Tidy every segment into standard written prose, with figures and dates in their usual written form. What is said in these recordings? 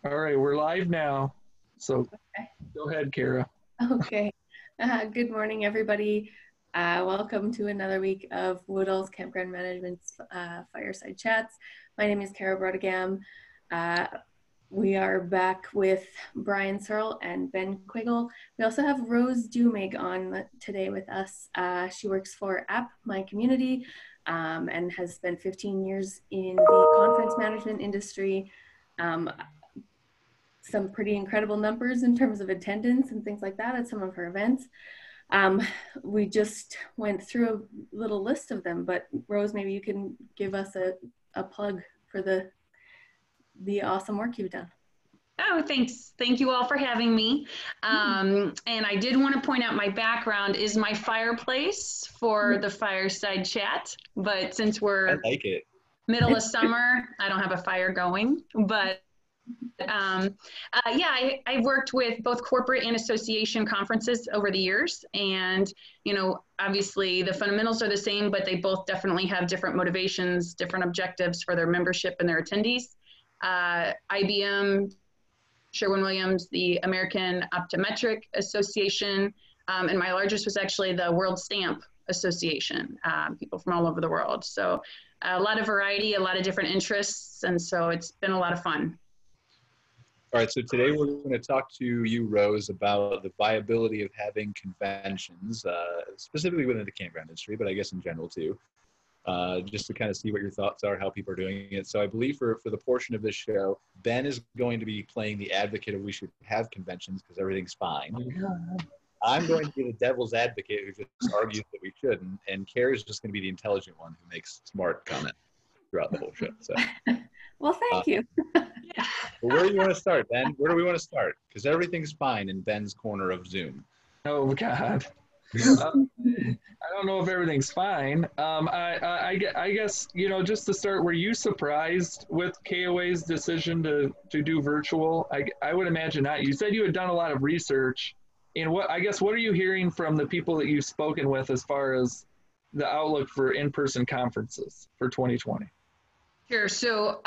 All right, we're live now. So Okay. go ahead, Kara. Okay. Good morning, everybody. Welcome to another week of Woodall's Campground Management's Fireside Chats. My name is Kara Brodegam. Uh, we are back with Brian Searle and Ben Quiggle. We also have Rose Duemig on today with us. She works for App My Community and has spent 15 years in the conference management industry. Some pretty incredible numbers in terms of attendance and things like that at some of her events. Um, we just went through a little list of them, but Rose, maybe you can give us a plug for the awesome work you've done. Oh, thanks. Thank you all for having me. And I did want to point out my background is my fireplace for the Fireside Chat. But since I we're like it. middle of summer, I don't have a fire going. But yeah, I've worked with both corporate and association conferences over the years. And, obviously the fundamentals are the same, but they both definitely have different motivations, different objectives for their membership and their attendees. IBM, Sherwin-Williams, the American Optometric Association, and my largest was actually the World Stamp Association, people from all over the world. So a lot of variety, a lot of different interests, and so it's been a lot of fun. All right, so today we're going to talk to you, Rose, about the viability of having conventions, specifically within the campground industry, but I guess in general too, just to kind of see what your thoughts are, how people are doing it. So I believe for the portion of this show, Ben is going to be playing the advocate of we should have conventions because everything's fine. I'm going to be the devil's advocate who just argues that we shouldn't, and Kara's just going to be the intelligent one who makes smart comments throughout the whole show. So. Well, thank you. Well, where do you want to start, Ben? Where do we want to start? Because everything's fine in Ben's corner of Zoom. Oh, God. I don't know if everything's fine. I guess, just to start, were you surprised with KOA's decision to do virtual? I would imagine not. You said you had done a lot of research. And what are you hearing from the people that you've spoken with as far as the outlook for in-person conferences for 2020? Sure. So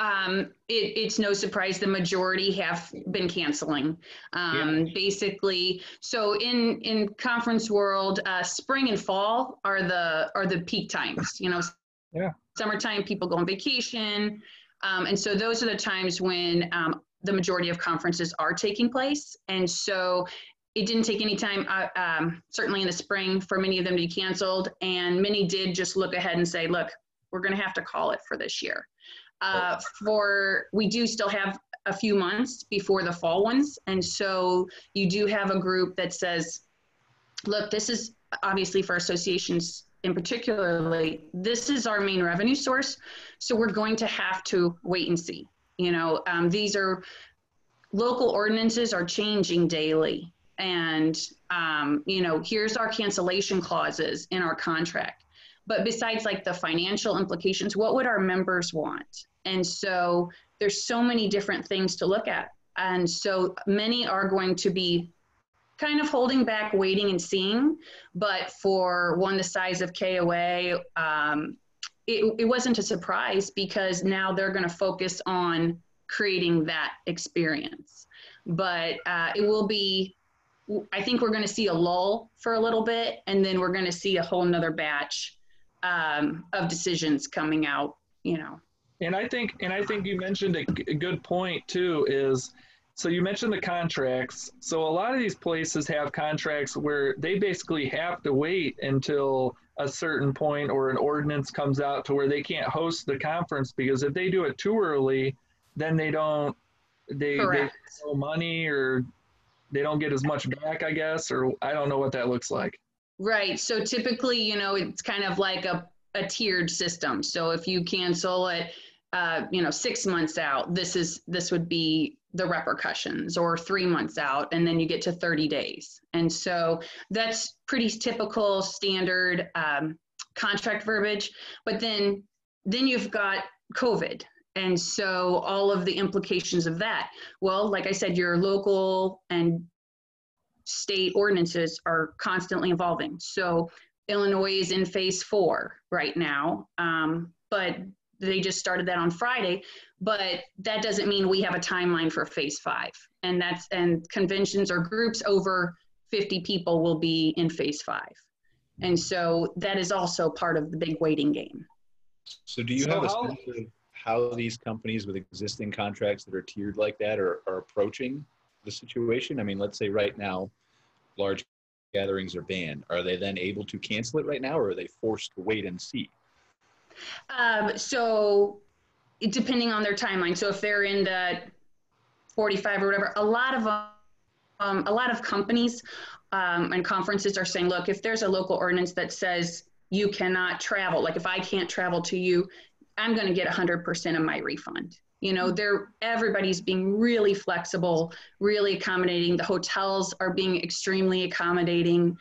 it's no surprise the majority have been canceling. Basically, so in conference world, spring and fall are the peak times. Summertime people go on vacation, and so those are the times when the majority of conferences are taking place. And so it didn't take any time, certainly in the spring, for many of them to be canceled, and many did just look ahead and say, "Look, we're going to have to call it for this year." We do still have a few months before the fall ones. And so you do have a group that says, look, this is obviously for associations in particularly, this is our main revenue source. So we're going to have to wait and see. These are local ordinances are changing daily. And, here's our cancellation clauses in our contract. But besides like the financial implications, what would our members want? And so there's so many different things to look at. And so many are going to be kind of holding back, waiting and seeing. But for one the size of KOA, it wasn't a surprise because now they're going to focus on creating that experience. But it will be, I think we're going to see a lull for a little bit, and then we're going to see a whole nother batch of decisions coming out, And I think you mentioned a good point too, is, so you mentioned the contracts. So a lot of these places have contracts where they basically have to wait until a certain point or an ordinance comes out to where they can't host the conference, because if they do it too early, then they get no money, or they don't get as much back, I guess, or I don't know what that looks like. Right. So typically, it's kind of like a tiered system. So if you cancel it, 6 months out, this would be the repercussions, or 3 months out, and then you get to 30 days. And so that's pretty typical standard contract verbiage. But then you've got COVID. And so all of the implications of that, well, like I said, your local and state ordinances are constantly evolving. So Illinois is in phase 4 right now, but they just started that on Friday, but that doesn't mean we have a timeline for phase 5. And conventions or groups over 50 people will be in phase 5. And so that is also part of the big waiting game. So do you have a sense of how these companies with existing contracts that are tiered like that are approaching the situation? I mean, let's say right now, large gatherings are banned. Are they then able to cancel it right now, or are they forced to wait and see? So depending on their timeline. So if they're in the 45 or whatever, a lot of companies and conferences are saying, look, if there's a local ordinance that says you cannot travel, like if I can't travel to you, I'm going to get 100% of my refund. You know, everybody's being really flexible, really accommodating. The hotels are being extremely accommodating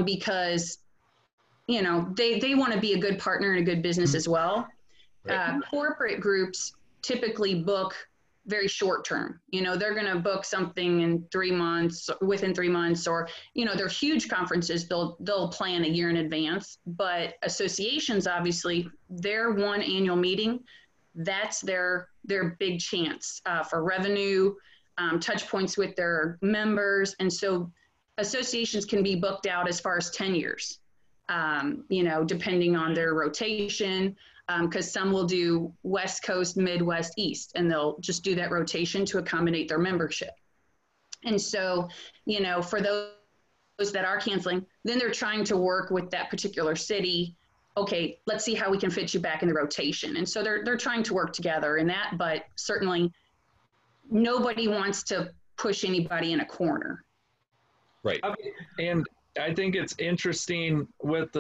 because, you know, they want to be a good partner and a good business as well. Right. Corporate groups typically book very short term. You know, they're going to book something in 3 months, within 3 months, or, you know, they're huge conferences. They'll plan a year in advance. But associations, obviously, their one annual meeting, that's their big chance for revenue, touch points with their members. And so associations can be booked out as far as 10 years, you know, depending on their rotation, because some will do West Coast, Midwest, East, and they'll just do that rotation to accommodate their membership. And so, you know, for those that are canceling, then they're trying to work with that particular city. Okay, let's see how we can fit you back in the rotation. And so they're trying to work together in that, but certainly nobody wants to push anybody in a corner. Right. And I think it's interesting with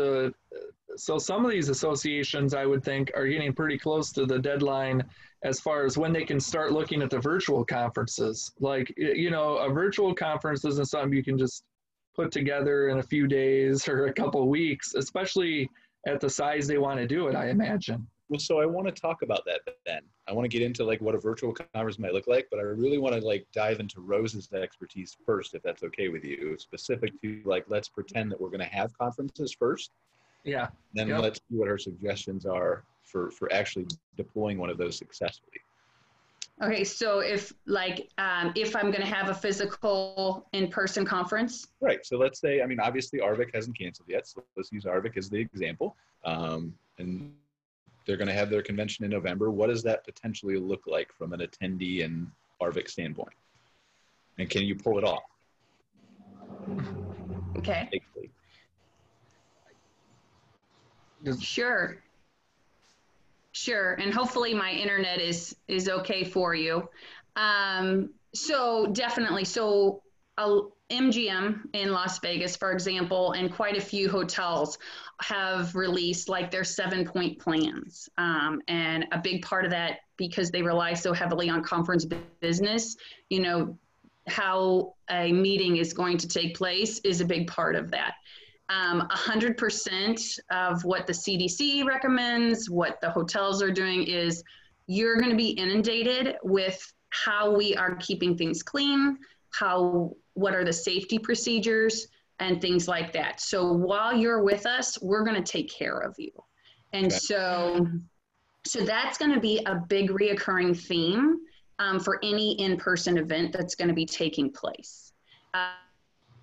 so some of these associations, I would think, are getting pretty close to the deadline as far as when they can start looking at the virtual conferences. Like, you know, a virtual conference isn't something you can just put together in a few days or a couple of weeks, especially at the size they want to do it, I imagine. Well, so I want to talk about that then. I want to get into like what a virtual conference might look like, but I really want to like dive into Rose's expertise first, if that's okay with you, specific to like, let's pretend that we're going to have conferences first. Yeah. Then let's see what her suggestions are for actually deploying one of those successfully. Okay, so if I'm going to have a physical in-person conference. Right. So let's say, I mean, obviously Arvik hasn't canceled yet, so let's use Arvik as the example. And they're going to have their convention in November. What does that potentially look like from an attendee and Arvik standpoint? And can you pull it off? Okay. Safely? Sure. And hopefully my internet is okay for you. So definitely. So MGM in Las Vegas, for example, and quite a few hotels have released like their 7-point plans. And a big part of that, because they rely so heavily on conference business, you know, how a meeting is going to take place is a big part of that. 100% of what the CDC recommends, what the hotels are doing is you're going to be inundated with how we are keeping things clean, what are the safety procedures and things like that. So while you're with us, we're going to take care of you. And so that's going to be a big reoccurring theme for any in-person event that's going to be taking place.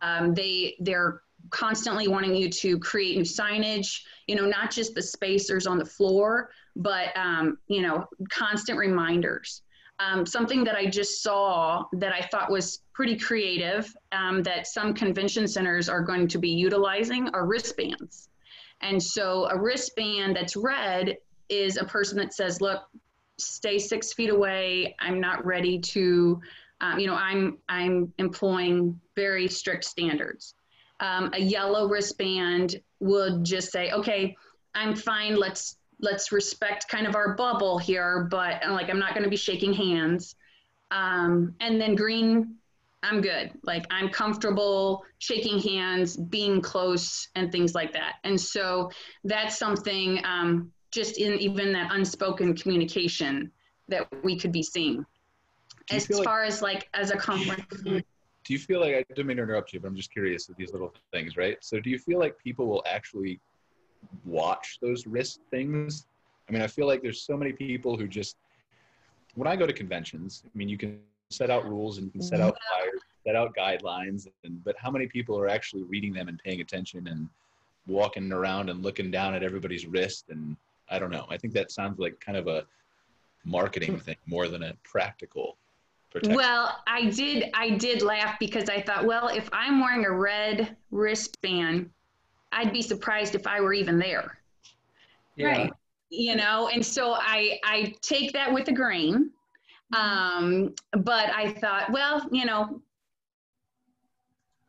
They're constantly wanting you to create new signage, you know, not just the spacers on the floor, but, you know, constant reminders. Something that I just saw that I thought was pretty creative that some convention centers are going to be utilizing are wristbands. And so a wristband that's red is a person that says, look, stay 6 feet away. I'm not ready to, you know, I'm employing very strict standards. A yellow wristband would just say, okay, I'm fine. Let's respect kind of our bubble here, but like, I'm not going to be shaking hands. And then green, I'm good. Like I'm comfortable shaking hands, being close and things like that. And so that's something just in even that unspoken communication that we could be seeing. As far as like as a conference. Do you feel like, I didn't mean to interrupt you, but I'm just curious with these little things, right? So do you feel like people will actually watch those wrist things? I mean, I feel like there's so many people who just, when I go to conventions, I mean, you can set out rules and you can set out flyers, set out guidelines, but how many people are actually reading them and paying attention and walking around and looking down at everybody's wrist? And I don't know. I think that sounds like kind of a marketing thing more than a practical protection. Well, I did laugh because I thought, well, if I'm wearing a red wristband, I'd be surprised if I were even there. Yeah. Right. You know, and so I take that with a grain. But I thought, well, you know,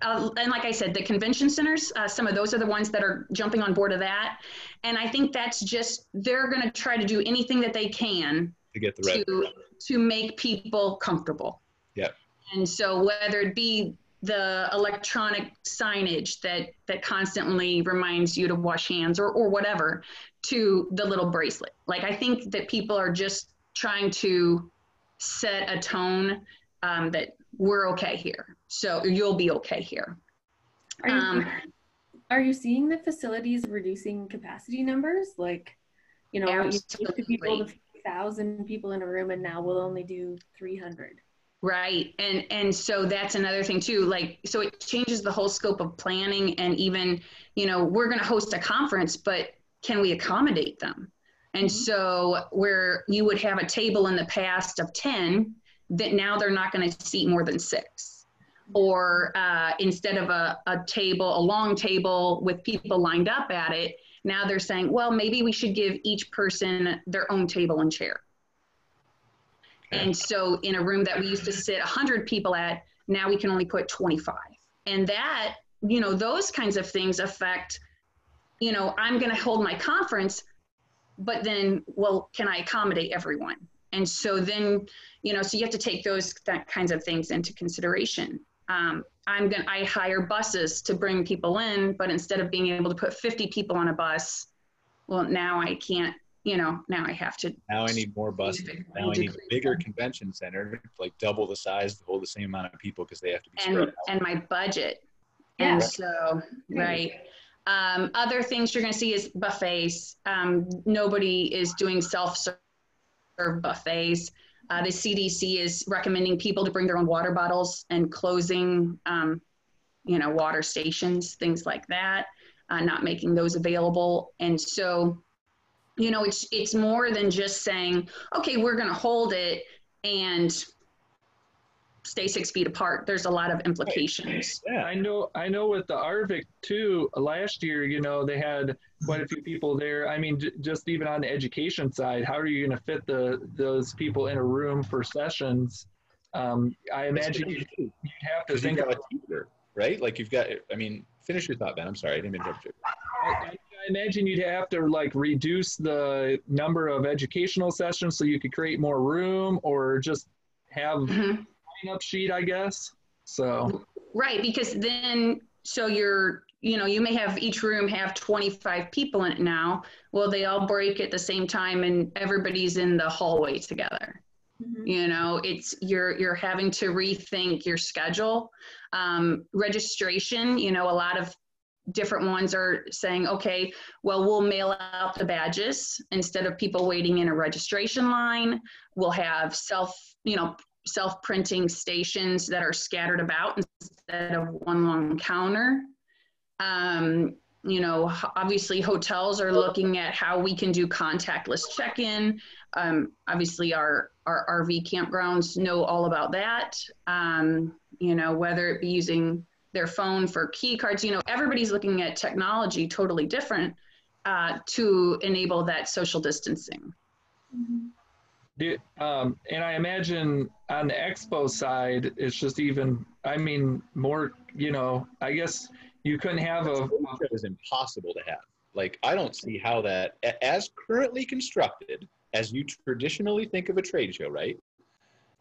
and like I said, the convention centers, some of those are the ones that are jumping on board of that. And I think that's just, they're going to try to do anything that they can To get the red. to make people comfortable. Yeah. And so whether it be the electronic signage that constantly reminds you to wash hands or whatever, to the little bracelet. Like, I think that people are just trying to set a tone that we're okay here. So you'll be okay here. Are you seeing the facilities reducing capacity numbers? Like, you know, you used to be able to fit 1,000 people in a room, and now we'll only do 300. Right. And so that's another thing too. Like, so it changes the whole scope of planning, and even, you know, we're going to host a conference, but can we accommodate them? And so where you would have a table in the past of 10, that now they're not going to seat more than 6. Or instead of a long table with people lined up at it, now they're saying, well, maybe we should give each person their own table and chair. And so in a room that we used to sit 100 people at, now we can only put 25. And that, you know, those kinds of things affect, you know, I'm going to hold my conference, but then, well, can I accommodate everyone? And so then, you know, so you have to take that kinds of things into consideration. I hire buses to bring people in, but instead of being able to put 50 people on a bus, well, now I can't, you know, now I have to. Now I need more buses. Now I need a bigger convention center, like double the size to hold the same amount of people because they have to be spread out. And my budget. Yeah. And so, right. Other things you're going to see is buffets. Nobody is doing self-serve buffets. The CDC is recommending people to bring their own water bottles and closing, you know, water stations, things like that, not making those available. And so, you know, it's more than just saying, okay, we're going to hold it and stay 6 feet apart. There's a lot of implications. Yeah, I know with the Arvik too, last year, you know, they had quite a few people there. I mean, just even on the education side, how are you going to fit those people in a room for sessions? I imagine you'd have to think about a teacher, right? Like you've got, I mean, finish your thought, Ben. I'm sorry, I didn't interrupt you. I imagine you'd have to like reduce the number of educational sessions so you could create more room, or just have up sheet, I guess. So right, because then so you know, you may have each room have 25 people in it now. Well, they all break at the same time and everybody's in the hallway together. You know, it's you're having to rethink your schedule. Registration, you know, a lot of different ones are saying, okay, well, we'll mail out the badges instead of people waiting in a registration line. We'll have self-printing stations that are scattered about instead of one long counter. You know, obviously hotels are looking at how we can do contactless check-in. Obviously our RV campgrounds know all about that. You know, whether it be using their phone for key cards, you know, everybody's looking at technology totally different to enable that social distancing. And I imagine on the expo side, it's just even, I mean, more, you know, I guess you couldn't have it was impossible to have. Like, I don't see how that, as currently constructed, as you traditionally think of a trade show, right?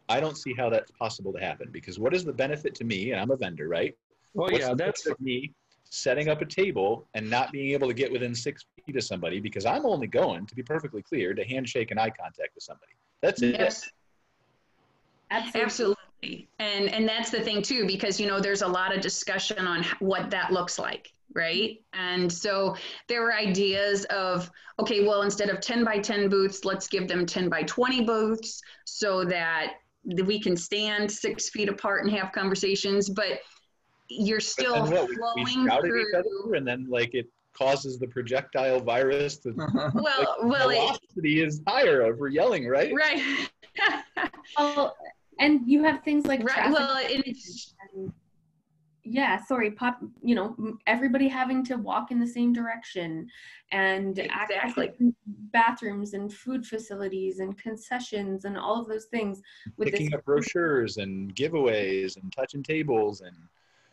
I don't see how that's possible to happen, because what is the benefit to me? And I'm a vendor, right? Well, What's yeah, the that's benefit of me setting up a table and not being able to get within 6 feet of somebody, because I'm only going, to be perfectly clear, to handshake and eye contact with somebody. That's it. Yes. Absolutely. And that's the thing too, because, you know, there's a lot of discussion on what that looks like. right? And so there were ideas of, okay, well, instead of 10 by 10 booths, let's give them 10 by 20 booths so that we can stand 6 feet apart and have conversations, but you're still we shout at each other, and then like it causes the projectile virus to well, velocity is higher if we're yelling, right? Right. Well, and you have things like traffic. Well, everybody having to walk in the same direction, and exactly bathrooms and food facilities and concessions and all of those things. With picking up brochures and giveaways and touching tables and.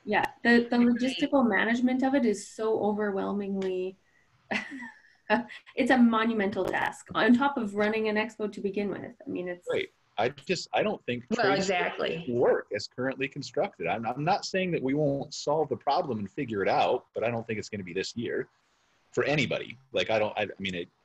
Yeah, the logistical management of it is so overwhelmingly, it's a monumental task on top of running an expo to begin with. I mean, it's right. I don't think exactly work as currently constructed. I'm not saying that we won't solve the problem and figure it out, but I don't think it's going to be this year for anybody. Like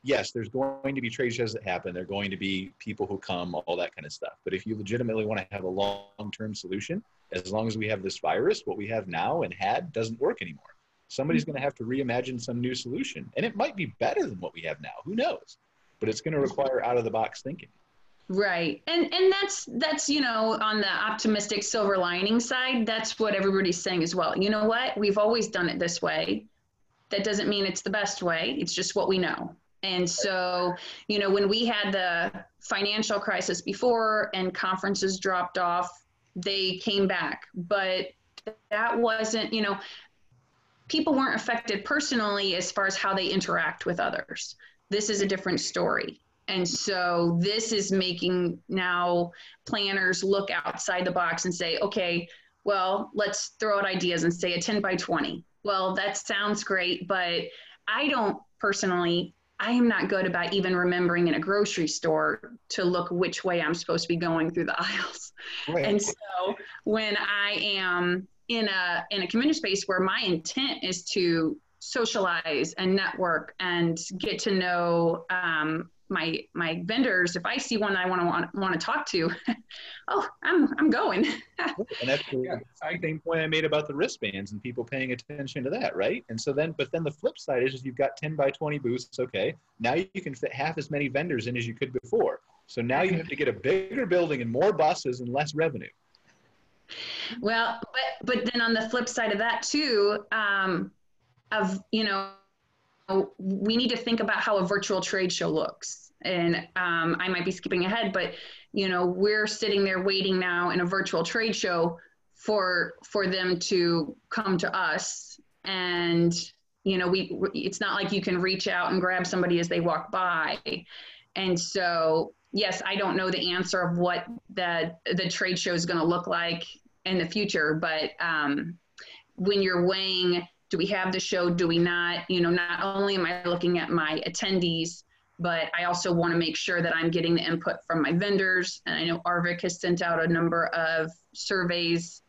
yes, there's going to be trade shows that happen. There are going to be people who come, all that kind of stuff. But if you legitimately want to have a long-term solution, as long as we have this virus, what we have now and doesn't work anymore. Somebody's going to have to reimagine some new solution, and it might be better than what we have now. Who knows? But it's going to require out-of-the-box thinking. Right. And that's, on the optimistic silver lining side, that's what everybody's saying as well. You know what? We've always done it this way. That doesn't mean it's the best way. It's just what we know. And so, when we had the financial crisis before and conferences dropped off, they came back. But that wasn't, people weren't affected personally as far as how they interact with others. This is a different story. And so this is making now planners look outside the box and say, okay, well, let's throw out ideas and say a 10 by 20. Well, that sounds great, but I am not good about even remembering in a grocery store to look which way I'm supposed to be going through the aisles. Right. And so when I am in a community space where my intent is to socialize and network and get to know my vendors, if I see one I want to talk to, oh, I'm going. And that's the same point I made about the wristbands and people paying attention to that, right? And so then the flip side is you've got 10 by 20 booths. Okay, now you can fit half as many vendors in as you could before. So now you have to get a bigger building and more buses and less revenue. Well, but then on the flip side of that too, we need to think about how a virtual trade show looks. And I might be skipping ahead, but we're sitting there waiting now in a virtual trade show for them to come to us. And it's not like you can reach out and grab somebody as they walk by. And so, yes, I don't know the answer of what the trade show is going to look like in the future, but when you're weighing, do we have the show? Do we not? Not only am I looking at my attendees, but I also want to make sure that I'm getting the input from my vendors. And I know Arvik has sent out a number of surveys,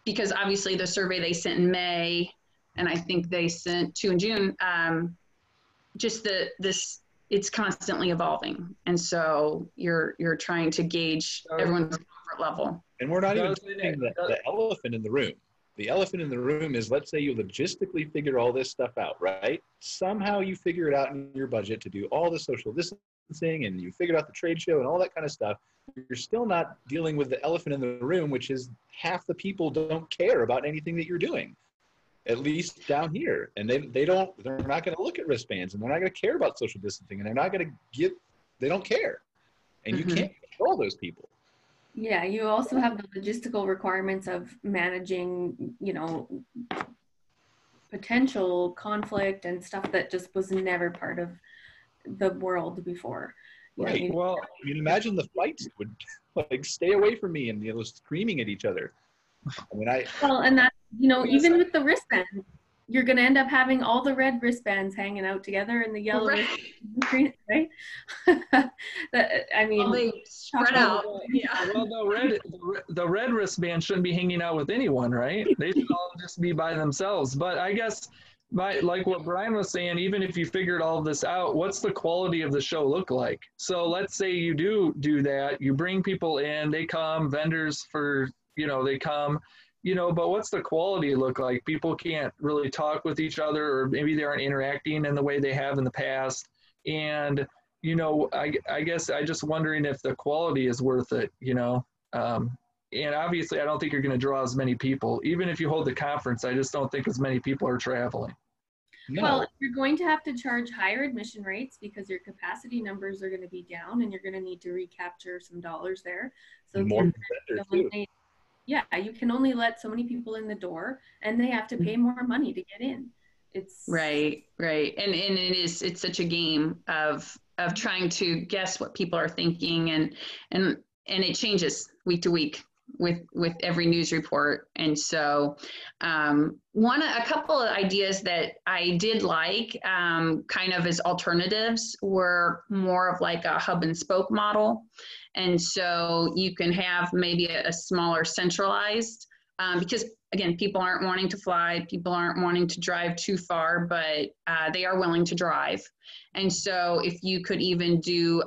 because obviously the survey they sent in May, and I think they sent 2 in June, it's constantly evolving. And so you're trying to gauge everyone's comfort level. And we're not even saying the elephant in the room. The elephant in the room is, let's say you logistically figure all this stuff out, right? Somehow you figure it out in your budget to do all the social distancing, and you figured out the trade show and all that kind of stuff. You're still not dealing with the elephant in the room, which is half the people don't care about anything that you're doing, at least down here. And they're not going to look at wristbands, and they're not going to care about social distancing, and they don't care. And you can't control those people. Yeah, you also have the logistical requirements of managing, potential conflict and stuff that just was never part of the world before. Right. Well, imagine the fights would stay away from me, and screaming at each other. And that, even with the wristband, you're going to end up having all the red wristbands hanging out together and the yellow wristbands, right? They spread out. Yeah. Well, the red wristband shouldn't be hanging out with anyone, right? They should all just be by themselves. But I guess, like what Brian was saying, even if you figured all this out, what's the quality of the show look like? So let's say you do that, you bring people in, they come, vendors they come. but what's the quality look like? People can't really talk with each other, or maybe they aren't interacting in the way they have in the past. And, I guess I just wondering if the quality is worth it, and obviously I don't think you're going to draw as many people. Even if you hold the conference, I just don't think as many people are traveling. No. Well, you're going to have to charge higher admission rates because your capacity numbers are going to be down, and you're going to need to recapture some dollars there. So more vendors too. Yeah, you can only let so many people in the door, and they have to pay more money to get in. It's right, and it's such a game of trying to guess what people are thinking, and it changes week to week with every news report. And so a couple of ideas that I did like kind of as alternatives were more of like a hub and spoke model. And so you can have maybe a smaller centralized, because again, people aren't wanting to fly, people aren't wanting to drive too far, but they are willing to drive. And so if you could even do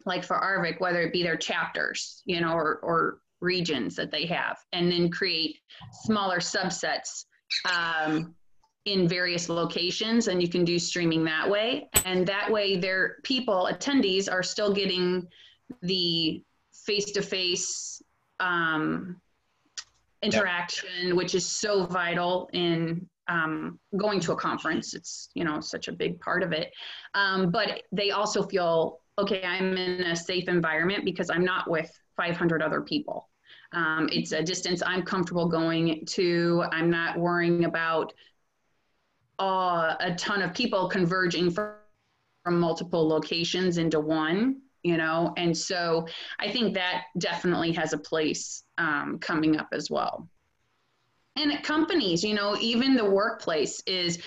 like for Arvik, whether it be their chapters, or regions that they have, and then create smaller subsets in various locations, and you can do streaming that way. And that way their attendees are still getting the face-to-face interaction, which is so vital in going to a conference. It's, such a big part of it. But they also feel, okay, I'm in a safe environment because I'm not with 500 other people. It's a distance I'm comfortable going to. I'm not worrying about a ton of people converging from multiple locations into one, and so I think that definitely has a place coming up as well. And at companies, even the workplace is,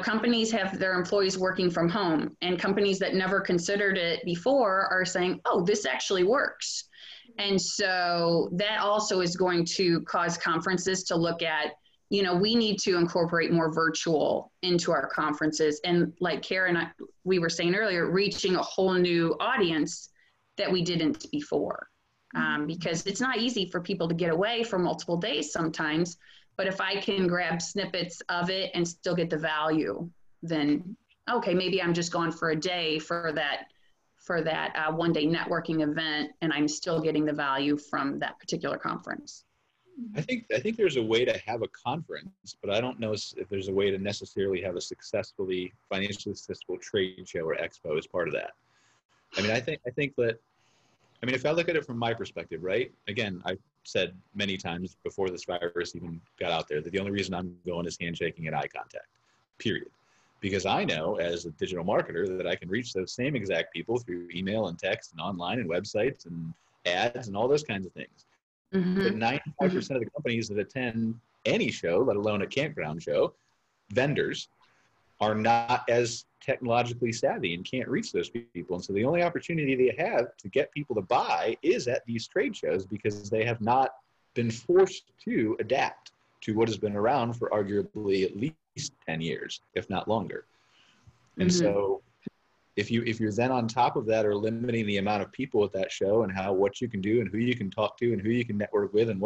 companies have their employees working from home, and companies that never considered it before are saying, oh, this actually works. And so that also is going to cause conferences to look at, we need to incorporate more virtual into our conferences. And like Kara we were saying earlier, reaching a whole new audience that we didn't before. Because it's not easy for people to get away for multiple days sometimes. But if I can grab snippets of it and still get the value, then, okay, maybe I'm just gone for a day for that one-day networking event, and I'm still getting the value from that particular conference. I think there's a way to have a conference, but I don't know if there's a way to necessarily have a financially successful trade show or expo as part of that. I mean, I think that, if I look at it from my perspective, right? Again, I've said many times before this virus even got out there that the only reason I'm going is handshaking and eye contact, period. Because I know as a digital marketer that I can reach those same exact people through email and text and online and websites and ads and all those kinds of things. Mm-hmm. But 95% of the companies that attend any show, let alone a campground show, vendors, are not as technologically savvy and can't reach those people. And so the only opportunity they have to get people to buy is at these trade shows, because they have not been forced to adapt to what has been around for arguably at least 10 years, if not longer. And so if you're then on top of that are limiting the amount of people at that show and what you can do and who you can talk to and who you can network with and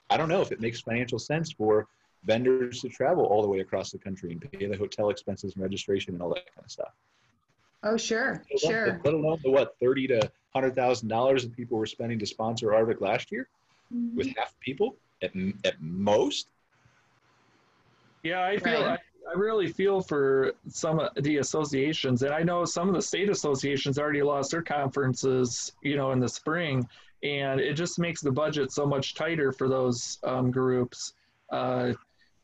I don't know if it makes financial sense for vendors to travel all the way across the country and pay the hotel expenses and registration and all that kind of stuff. Oh, sure. Let alone the $30,000 to $100,000 that people were spending to sponsor Arvik last year with half people at most. Yeah, I really feel for some of the associations, and I know some of the state associations already lost their conferences, in the spring, and it just makes the budget so much tighter for those groups.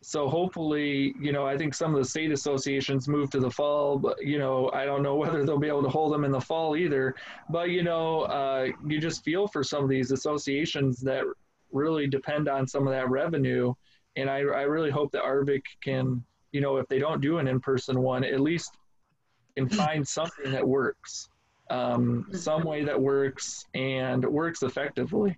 So hopefully, I think some of the state associations move to the fall, but, I don't know whether they'll be able to hold them in the fall either. But, you just feel for some of these associations that really depend on some of that revenue. And I really hope that Arvik can, if they don't do an in-person one, at least can find something that works, some way that works and works effectively.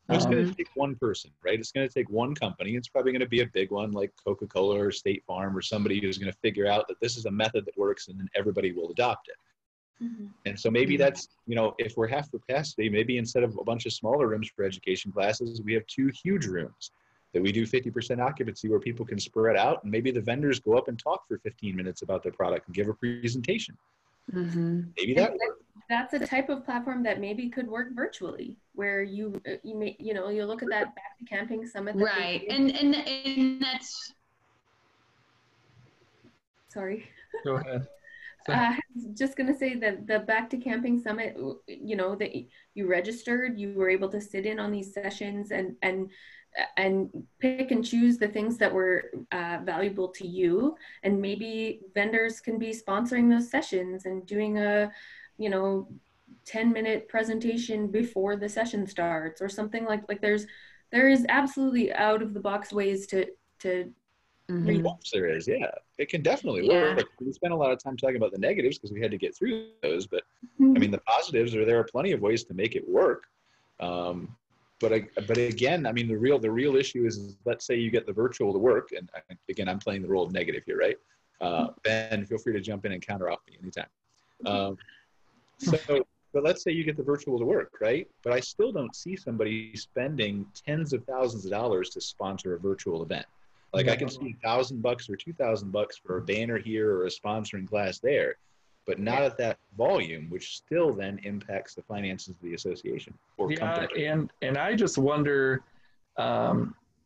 It's going to take one person, right? It's going to take one company. It's probably going to be a big one like Coca-Cola or State Farm or somebody who's going to figure out that this is a method that works, and then everybody will adopt it. Mhm. And so maybe that's, you know, if we're half capacity, maybe instead of a bunch of smaller rooms for education classes, we have 2 huge rooms that we do 50% occupancy where people can spread out, and maybe the vendors go up and talk for 15 minutes about their product and give a presentation. Maybe that works. That's a type of platform that maybe could work virtually, where you look at that Back to Camping Summit. Right, and that's. Sorry. Go ahead. Just going to say that the Back to Camping Summit, you know, that you registered, you were able to sit in on these sessions and pick and choose the things that were valuable to you. And maybe vendors can be sponsoring those sessions and doing a, you know, 10-minute presentation before the session starts or something like there is absolutely out of the box ways to There is, yeah. It can definitely work. We spent a lot of time talking about the negatives because we had to get through those, but I mean, the positives are there are plenty of ways to make it work. But again, I mean, the real issue is let's say you get the virtual to work, and again, I'm playing the role of negative here, right? Ben, feel free to jump in and counter off me anytime. But let's say you get the virtual to work, right? But I still don't see somebody spending tens of thousands of dollars to sponsor a virtual event. Like I can see $1,000 or $2,000 for a banner here or a sponsoring class there, but not at that volume, which still then impacts the finances of the association or company. And I just wonder at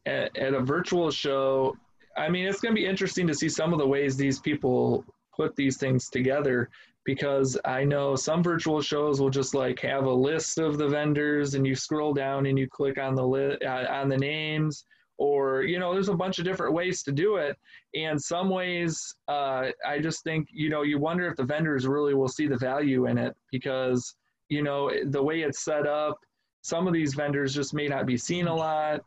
a virtual show, I mean, it's going to be interesting to see some of the ways these people put these things together, because I know some virtual shows will just like have a list of the vendors and you scroll down and you click on the names. Or, you know, there's a bunch of different ways to do it. And some ways, I just think, you know, you wonder if the vendors really will see the value in it, because, you know, the way it's set up, some of these vendors just may not be seen a lot.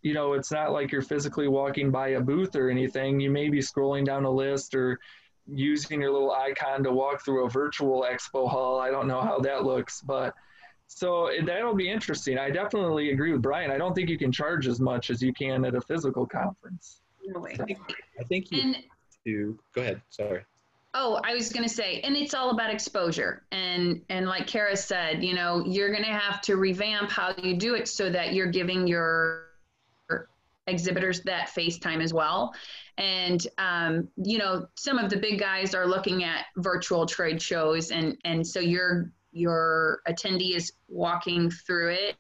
You know, it's not like you're physically walking by a booth or anything. You may be scrolling down a list or using your little icon to walk through a virtual expo hall. I don't know how that looks, but so that'll be interesting. I definitely agree with Brian. I don't think you can charge as much as you can at a physical conference. No way. I think you go ahead. Sorry. Oh, I was going to say, and it's all about exposure. And like Kara said, you know, you're going to have to revamp how you do it so that you're giving your exhibitors that face time as well. And, you know, some of the big guys are looking at virtual trade shows. And so your attendee is walking through it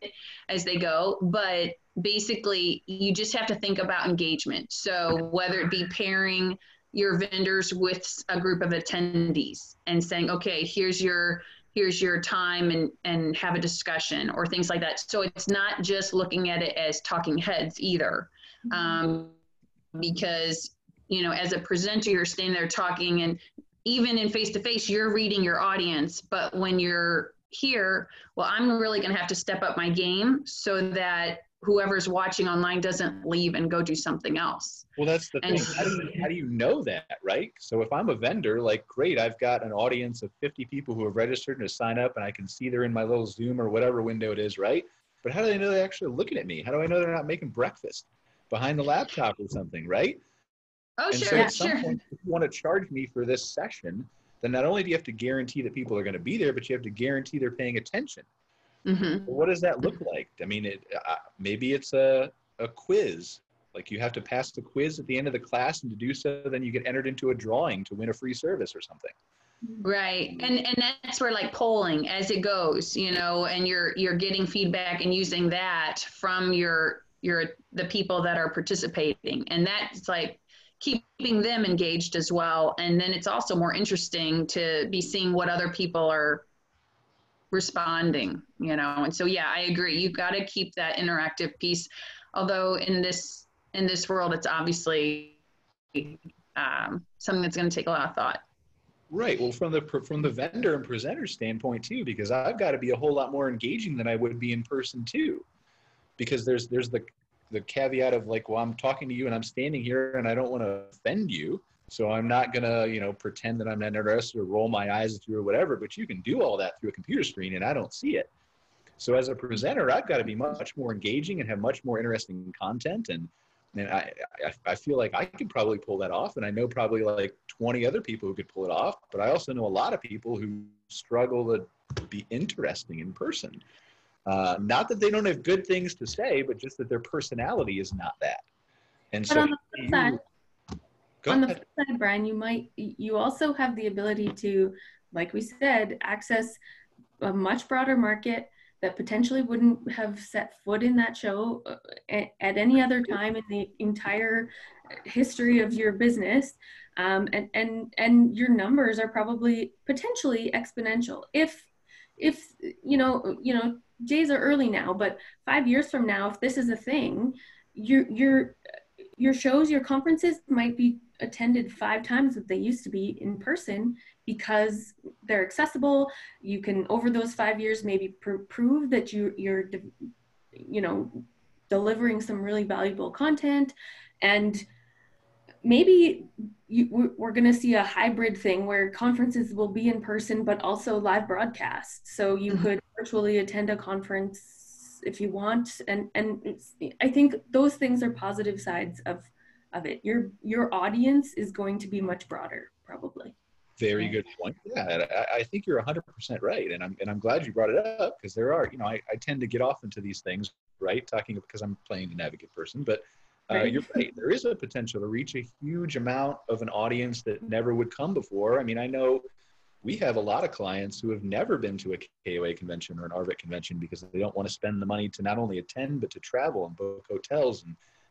as they go. But basically, you just have to think about engagement. So whether it be pairing your vendors with a group of attendees and saying, okay, here's your time and have a discussion or things like that. So it's not just looking at it as talking heads either. Because, you know, as a presenter, you're standing there talking, and even in face-to-face, you're reading your audience. But when you're here, well, I'm really going to have to step up my game so that whoever's watching online doesn't leave and go do something else. Well, that's the thing. How do you know that, right? So if I'm a vendor, like, great, I've got an audience of 50 people who have registered and to sign up, and I can see they're in my little Zoom or whatever window it is, right? But how do they know they're actually looking at me? How do I know they're not making breakfast behind the laptop or something, right? Oh, and sure, so at sure. some point, if you want to charge me for this session, then not only do you have to guarantee that people are going to be there, but you have to guarantee they're paying attention. Mm-hmm. Well, what does that look like? I mean, maybe it's a quiz. Like you have to pass the quiz at the end of the class, and to do so, then you get entered into a drawing to win a free service or something. Right. And that's where like polling as it goes, you know, and you're getting feedback and using that from the people that are participating. And that's like keeping them engaged as well. And then it's also more interesting to be seeing what other people are responding, you know. And so, yeah, I agree. You've got to keep that interactive piece. Although in this world, it's obviously something that's going to take a lot of thought. Right. Well, from the vendor and presenter standpoint too, because I've got to be a whole lot more engaging than I would be in person too, because there's the caveat of like, well, I'm talking to you and I'm standing here and I don't want to offend you, so I'm not gonna, you know, pretend that I'm not interested or roll my eyes at you or whatever. But you can do all that through a computer screen and I don't see it. So as a presenter, I've got to be much more engaging and have much more interesting content. And And I feel like I could probably pull that off. And I know probably like 20 other people who could pull it off. But I also know a lot of people who struggle to be interesting in person. Not that they don't have good things to say, but just that their personality is not that. And But so on the flip side, go ahead. flip side, Brian, you also have the ability to, like we said, access a much broader market that potentially wouldn't have set foot in that show at any other time in the entire history of your business. And your numbers are probably potentially exponential. If days are early now, but 5 years from now, if this is a thing, your shows, your conferences might be attended 5 times what they used to be in person, because they're accessible. You can, over those 5 years, maybe prove that you're delivering some really valuable content. And maybe we're going to see a hybrid thing where conferences will be in person, but also live broadcast. So you could virtually attend a conference if you want. And I think those things are positive sides of it. Your audience is going to be much broader, probably. Very good point. Yeah, I think you're 100% right, and I'm glad you brought it up, because there are, I tend to get off into these things, right? Talking because I'm playing an advocate person, but you're right. There is a potential to reach a huge amount of an audience that never would come before. I mean, I know we have a lot of clients who have never been to a KOA convention or an RVIT convention because they don't want to spend the money to not only attend, but to travel and book hotels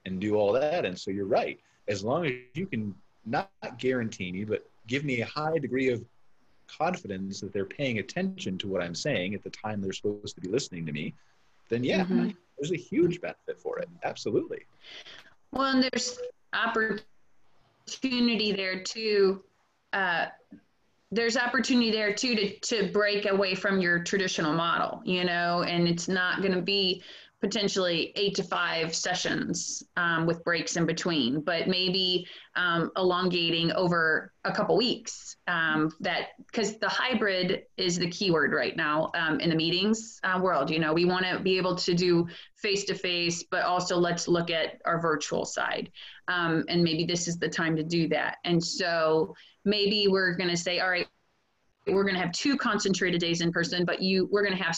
and do all that. And so you're right. As long as you can not guarantee me, but give me a high degree of confidence that they're paying attention to what I'm saying at the time they're supposed to be listening to me, then yeah, there's a huge benefit for it. Absolutely. Well, and there's opportunity there too. There's opportunity there too to break away from your traditional model, and it's not going to be potentially 8 to 5 sessions with breaks in between, but maybe elongating over a couple weeks. Because the hybrid is the keyword right now in the meetings world. We want to be able to do face-to-face, but also let's look at our virtual side. And maybe this is the time to do that. And so maybe we're going to say, all right, we're going to have 2 concentrated days in person, but we're going to have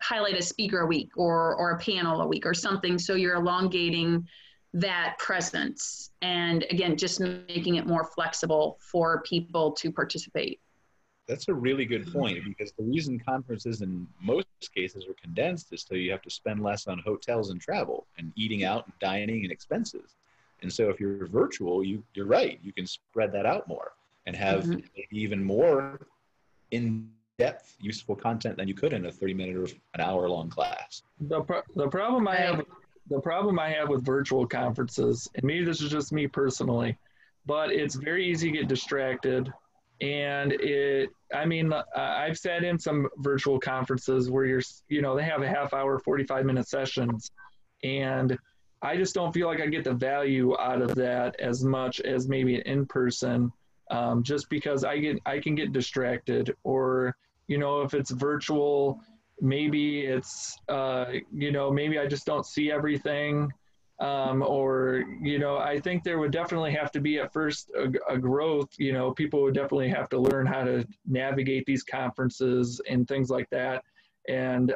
highlight a speaker a week or a panel a week or something. So you're elongating that presence. And again, just making it more flexible for people to participate. That's a really good point, because the reason conferences in most cases are condensed is so you have to spend less on hotels and travel and eating out and dining and expenses. And so if you're virtual, you're right. You can spread that out more and have maybe even more in-depth, useful content than you could in a 30-minute or an hour-long class. The problem I have with virtual conferences, and maybe this is just me personally, but it's very easy to get distracted. And I've sat in some virtual conferences where they have a half hour, 45-minute sessions, and I just don't feel like I get the value out of that as much as maybe in person. Just because I can get distracted, or if it's virtual, maybe it's maybe I just don't see everything, or I think there would definitely have to be at first a growth. People would definitely have to learn how to navigate these conferences and things like that. And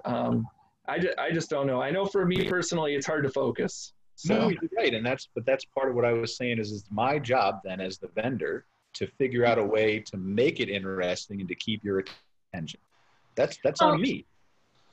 I just don't know. I know for me personally, it's hard to focus. So. No, you're right, and that's part of what I was saying is my job then as the vendor to figure out a way to make it interesting and to keep your attention. That's on me.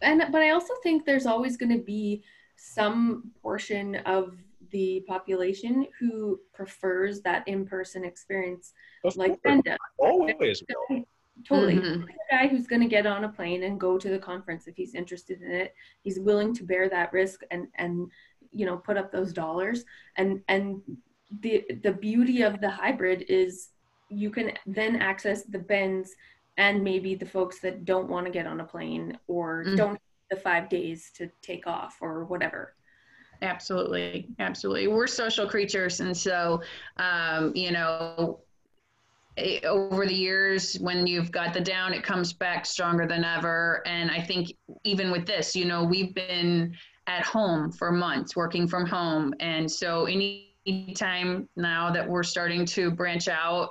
But I also think there's always going to be some portion of the population who prefers that in-person experience, like Ben does. Always will. Totally. The guy who's going to get on a plane and go to the conference if he's interested in it. He's willing to bear that risk and put up those dollars. And the beauty of the hybrid is you can then access the Bens and maybe the folks that don't want to get on a plane or don't have the 5 days to take off or whatever. Absolutely. We're social creatures. And so, over the years, when you've got the down, it comes back stronger than ever. And I think even with this, we've been at home for months, working from home. And so anytime now that we're starting to branch out,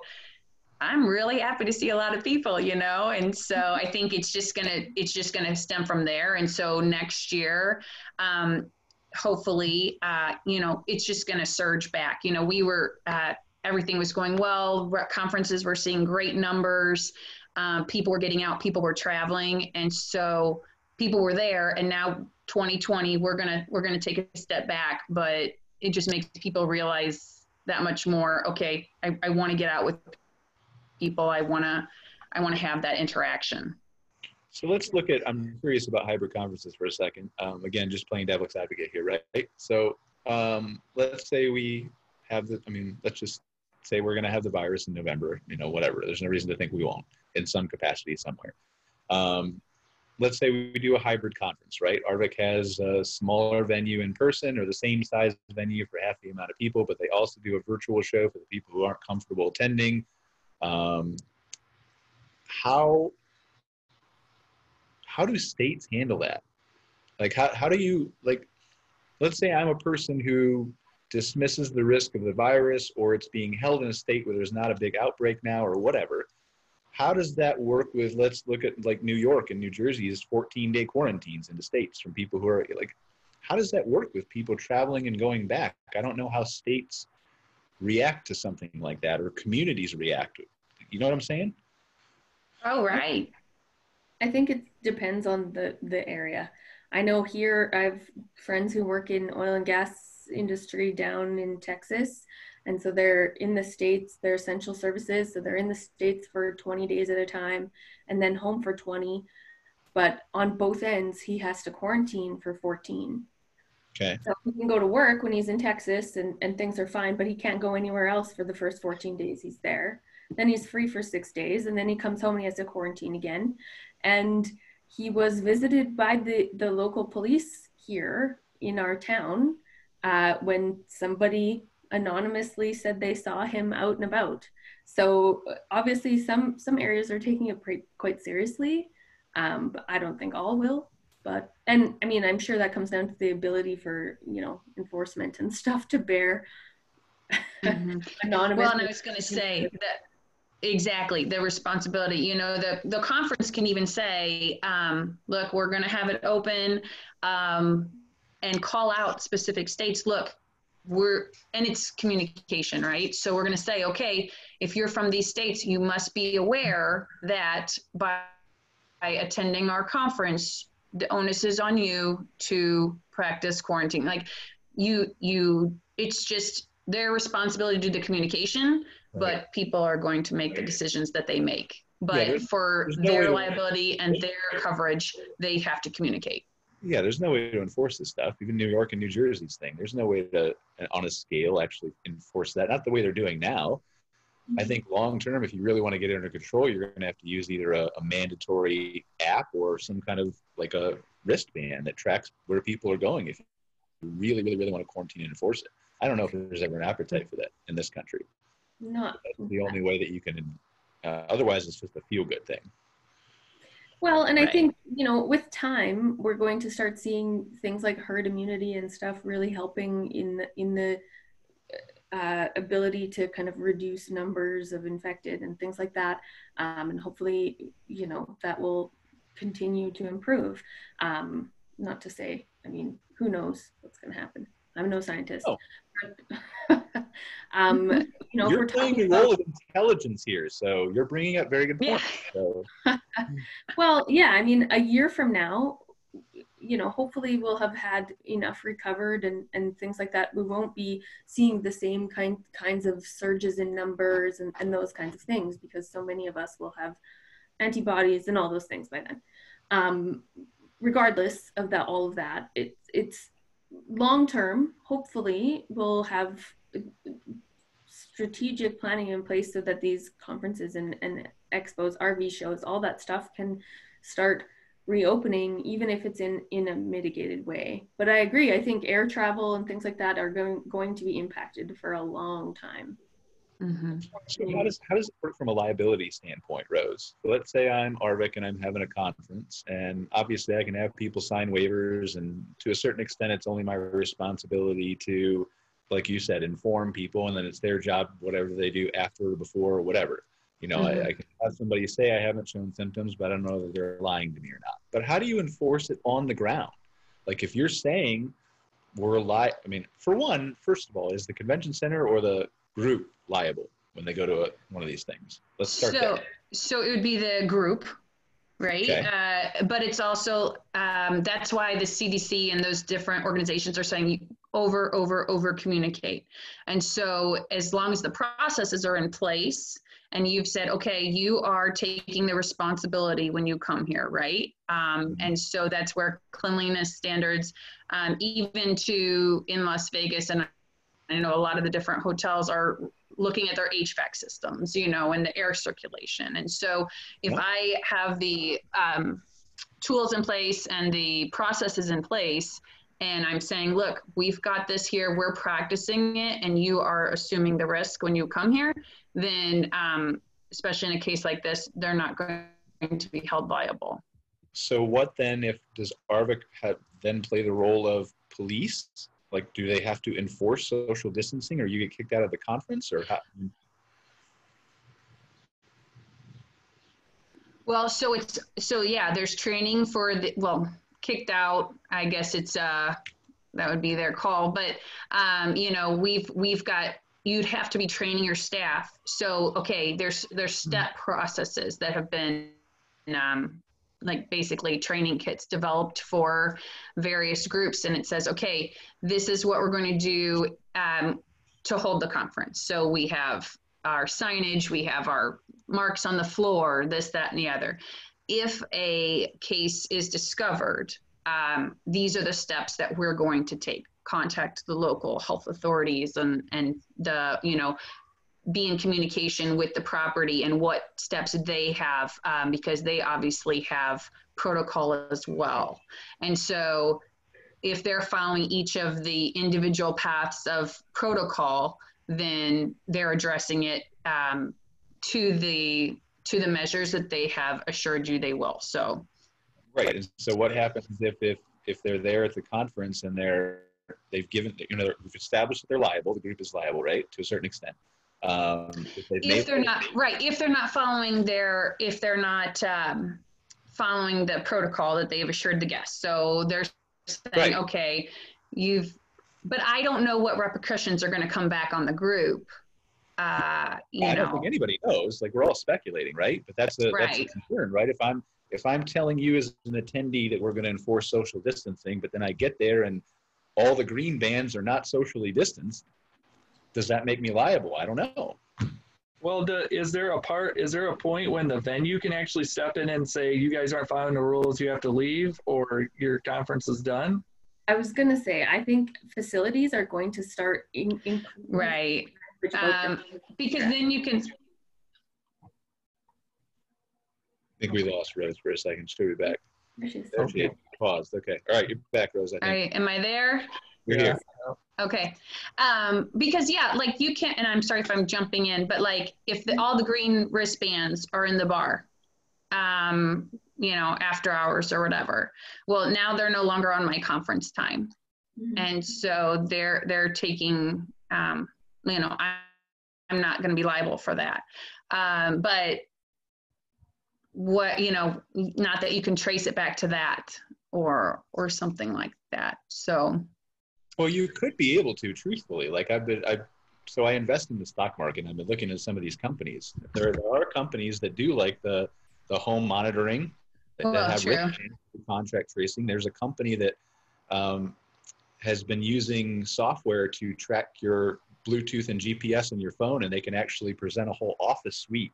I'm really happy to see a lot of people, and so I think it's just gonna stem from there. And so next year, hopefully, it's just gonna surge back. We were everything was going well. Conferences were seeing great numbers. People were getting out. People were traveling, and so people were there. And now 2020, we're gonna take a step back, but it just makes people realize that much more. Okay, I want to get out with people. I want to have that interaction. So let's look at, I'm curious about hybrid conferences for a second. Again, just playing devil's advocate here, right? So let's say we have let's just say we're going to have the virus in November, whatever. There's no reason to think we won't in some capacity somewhere. Let's say we do a hybrid conference, right? Arvik has a smaller venue in person or the same size venue for half the amount of people, but they also do a virtual show for the people who aren't comfortable attending. How do states handle that? Like, how do you, like, let's say I'm a person who dismisses the risk of the virus, or it's being held in a state where there's not a big outbreak now or whatever. How does that work with, let's look at like New York and New Jersey's 14-day quarantines in the states from people who are like, how does that work with people traveling and going back? I don't know how states react to something like that, or communities react. You know what I'm saying? Oh, right. I think it depends on the area. I know here I have friends who work in oil and gas industry down in Texas. And so they're in the States, they're essential services. So they're in the States for 20 days at a time and then home for 20. But on both ends, he has to quarantine for 14. Okay. So he can go to work when he's in Texas and things are fine, but he can't go anywhere else for the first 14 days he's there. Then he's free for 6 days, and then he comes home and he has to quarantine again. And he was visited by the local police here in our town when somebody anonymously said they saw him out and about. So obviously some areas are taking it quite seriously, but I don't think all will. But, and I mean, I'm sure that comes down to the ability for, enforcement and stuff to bear anonymous. Well, and I was going to say that exactly the responsibility, the conference can even say, look, we're going to have it open and call out specific states. Look, and it's communication, right? So we're going to say, okay, if you're from these states, you must be aware that by attending our conference, the onus is on you to practice quarantine. Like it's just their responsibility to do the communication, right. But people are going to make the decisions that they make. But for their liability and their coverage, they have to communicate. Yeah, there's no way to enforce this stuff. Even New York and New Jersey's thing, there's no way to, on a scale, actually enforce that. Not the way they're doing now. I think long term, if you really want to get it under control, you're going to have to use either a mandatory app or some kind of like a wristband that tracks where people are going if you really, really, really want to quarantine and enforce it. I don't know if there's ever an appetite for that in this country. Not That's the only way that you can, otherwise it's just a feel-good thing. Well, and right. I think, with time, we're going to start seeing things like herd immunity and stuff really helping in the ability to kind of reduce numbers of infected and things like that. And hopefully, that will continue to improve. Not to say, who knows what's going to happen. I'm no scientist. Oh. But, you're playing the role of intelligence here, so you're bringing up very good points. So. Well, yeah, a year from now, hopefully we'll have had enough recovered and things like that. We won't be seeing the same kinds of surges in numbers and those kinds of things because so many of us will have antibodies and all those things by then. Regardless of that, all of that, it's long term. Hopefully, we'll have strategic planning in place so that these conferences and expos, RV shows, all that stuff can start reopening, even if it's in a mitigated way. But I agree. I think air travel and things like that are going to be impacted for a long time. Mm-hmm. So how does it work from a liability standpoint, Rose? So let's say I'm Arvik and I'm having a conference, and obviously I can have people sign waivers, and to a certain extent, it's only my responsibility to, like you said, inform people, and then it's their job, whatever they do after or before or whatever. You know, I can have somebody say I haven't shown symptoms, but I don't know that they're lying to me or not. But how do you enforce it on the ground? Like if you're saying I mean, for one, first of all, is the convention center or the group liable when they go to one of these things? Let's start there. So it would be the group, right? Okay. But it's also, that's why the CDC and those different organizations are saying over communicate. And so as long as the processes are in place and you've said, okay, you are taking the responsibility when you come here, right? And so that's where cleanliness standards, even to in Las Vegas, and I know a lot of the different hotels are looking at their HVAC systems, you know, and the air circulation. And so if I have the tools in place and the processes in place, and I'm saying, look, we've got this here, we're practicing it, and you are assuming the risk when you come here, then especially in a case like this, they're not going to be held liable. So what then does Arvik then play the role of police? Like, do they have to enforce social distancing, or you get kicked out of the conference, or how? Well, so yeah, there's training for kicked out, I guess it's that would be their call, but you know, we've got, you'd have to be training your staff. So okay, there's step processes that have been like basically training kits developed for various groups, and it says, okay, this is what we're going to do to hold the conference. So we have our signage, we have our marks on the floor, this, that, and the other. If a case is discovered, these are the steps that we're going to take. Contact the local health authorities and the, you know, be in communication with the property and what steps they have, because they obviously have protocol as well. And so if they're following each of the individual paths of protocol, then they're addressing it to the measures that they have assured you they will. So right. And so what happens if they're there at the conference and they've given, you know, we've established that they're liable, the group is liable, right, to a certain extent. If they're not following following the protocol that they've assured the guests. So they're saying, okay, but I don't know what repercussions are going to come back on the group. I don't think anybody knows. Like, we're all speculating, right? But that's a concern, right? If I'm telling you as an attendee that we're going to enforce social distancing, but then I get there and all the green bands are not socially distanced, does that make me liable? I don't know. Well, is there a point when the venue can actually step in and say, you guys aren't following the rules, you have to leave, or your conference is done? I was going to say, I think facilities are going to start right. Because then you can. I think we lost Rose for a second. She'll be back. There she is. Paused. Okay. All right, you're back, Rose. I think. All right. Am I there? You're here. Okay. Because yeah, like you can't, and I'm sorry if I'm jumping in, but like if all the green wristbands are in the bar, you know, after hours or whatever, well, now they're no longer on my conference time. And so they're taking, you know, I'm not going to be liable for that. But what, you know, not that you can trace it back to that or something like that. So. Well, you could be able to, truthfully. Like so I invest in the stock market, and I've been looking at some of these companies. There are companies that do like the home monitoring that have contract tracing. There's a company that has been using software to track your Bluetooth and GPS on your phone, and they can actually present a whole office suite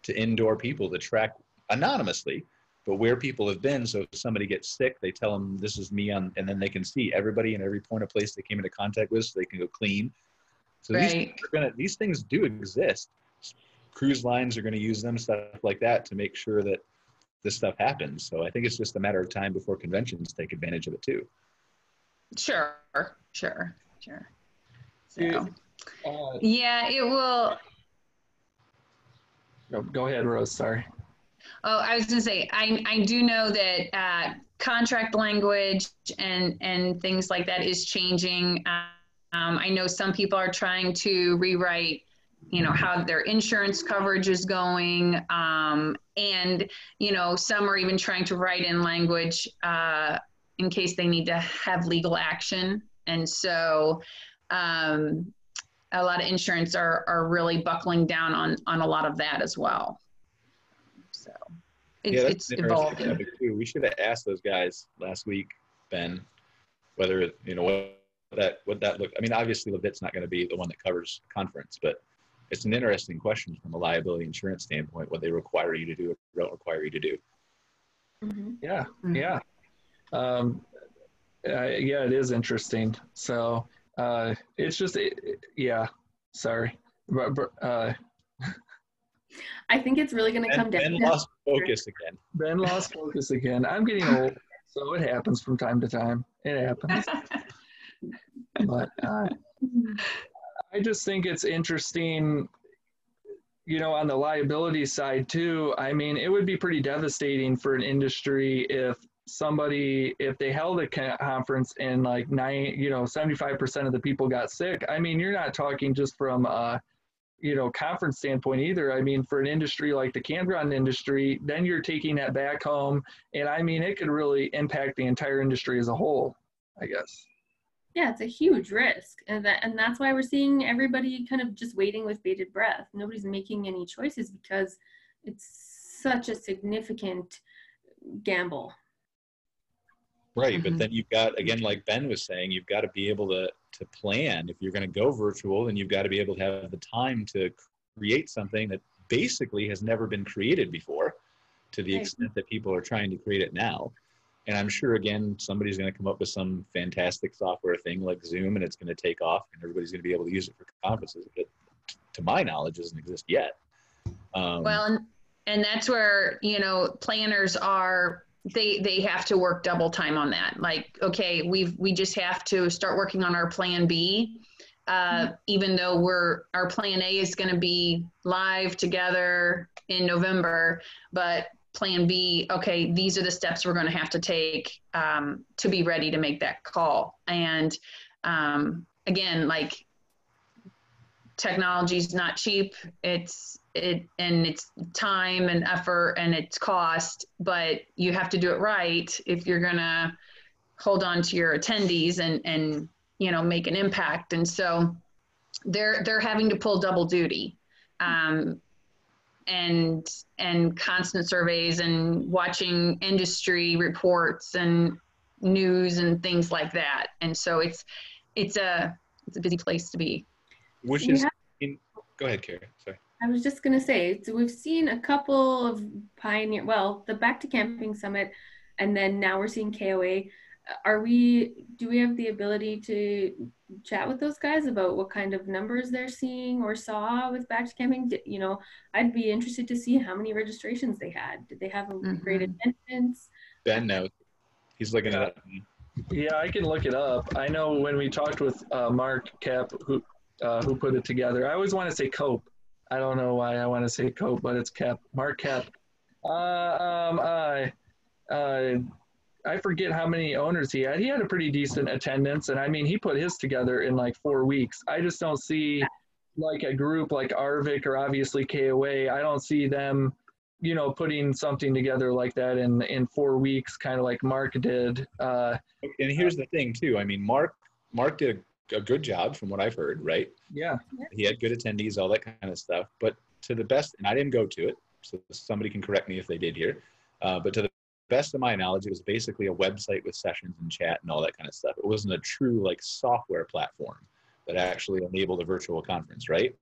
to indoor people to track anonymously, but where people have been. So if somebody gets sick, they tell them this is me and then they can see everybody in every point of place they came into contact with, so they can go clean. So these things do exist. Cruise lines are going to use them, stuff like that, to make sure that this stuff happens. So I think it's just a matter of time before conventions take advantage of it too. Sure. So, yeah, it will. Oh, go ahead, Rose. Sorry. Oh, I was going to say, I do know that contract language and things like that is changing. I know some people are trying to rewrite, how their insurance coverage is going. And, some are even trying to write in language in case they need to have legal action. And so a lot of insurance are really buckling down on a lot of that as well. So it's evolving. Too. We should have asked those guys last week, Ben, whether what that looked. I mean, obviously Levitt's not going to be the one that covers conference, but it's an interesting question from a liability insurance standpoint, what they require you to do or don't require you to do. Mm-hmm. Yeah, yeah. Yeah, it is interesting. So it's just, yeah, sorry. I think it's really going to come down. Ben lost focus again. Ben lost focus again. I'm getting old, so it happens from time to time. It happens. But I just think it's interesting, on the liability side too. I mean, it would be pretty devastating for an industry if they held a conference and 75% of the people got sick. I mean, you're not talking just from conference standpoint either. I mean, for an industry like the campground industry, then you're taking that back home, and I mean, it could really impact the entire industry as a whole, I guess. Yeah, it's a huge risk, and that's why we're seeing everybody kind of just waiting with bated breath. Nobody's making any choices because it's such a significant gamble. Right, Mm-hmm. but then you've got, again, like Ben was saying, you've got to be able to plan. If you're going to go virtual, then you've got to be able to have the time to create something that basically has never been created before, to the extent that people are trying to create it now. And I'm sure, again, somebody's going to come up with some fantastic software thing like Zoom, and it's going to take off, and everybody's going to be able to use it for conferences. But to my knowledge, doesn't exist yet. Well, and that's where, planners are, they have to work double time on that. Like, okay, we just have to start working on our plan B, even though our plan A is going to be live together in November, but plan B, okay, these are the steps we're going to have to take to be ready to make that call. And again, like, technology is not cheap. It's time and effort and it's cost, but you have to do it right if you're going to hold on to your attendees and make an impact. And so they're having to pull double duty. And constant surveys and watching industry reports and news and things like that. And so it's a busy place to be. Which is, go ahead, Kara. Sorry. I was just going to say, so we've seen a couple of the Back to Camping Summit, and then now we're seeing KOA. Do we have the ability to chat with those guys about what kind of numbers they're seeing or saw with Back to Camping? I'd be interested to see how many registrations they had. Did they have a great attendance? Ben knows. He's looking it up. Yeah, I can look it up. I know when we talked with Mark Cap, who put it together. I always want to say Cope. I don't know why I want to say Cope, but it's Cap. Mark Cap. I forget how many owners he had. He had a pretty decent attendance, and I mean, he put his together in 4 weeks. I just don't see a group like Arvik or obviously KOA. I don't see them, putting something together like that in 4 weeks, kind of like Mark did. And here's the thing too. I mean, Mark did a good job from what I've heard, right? Yeah. He had good attendees, all that kind of stuff. But to the best, and I didn't go to it, so somebody can correct me if they did here. But to the best of my knowledge, it was basically a website with sessions and chat and all that kind of stuff. It wasn't a true software platform that actually enabled a virtual conference, right?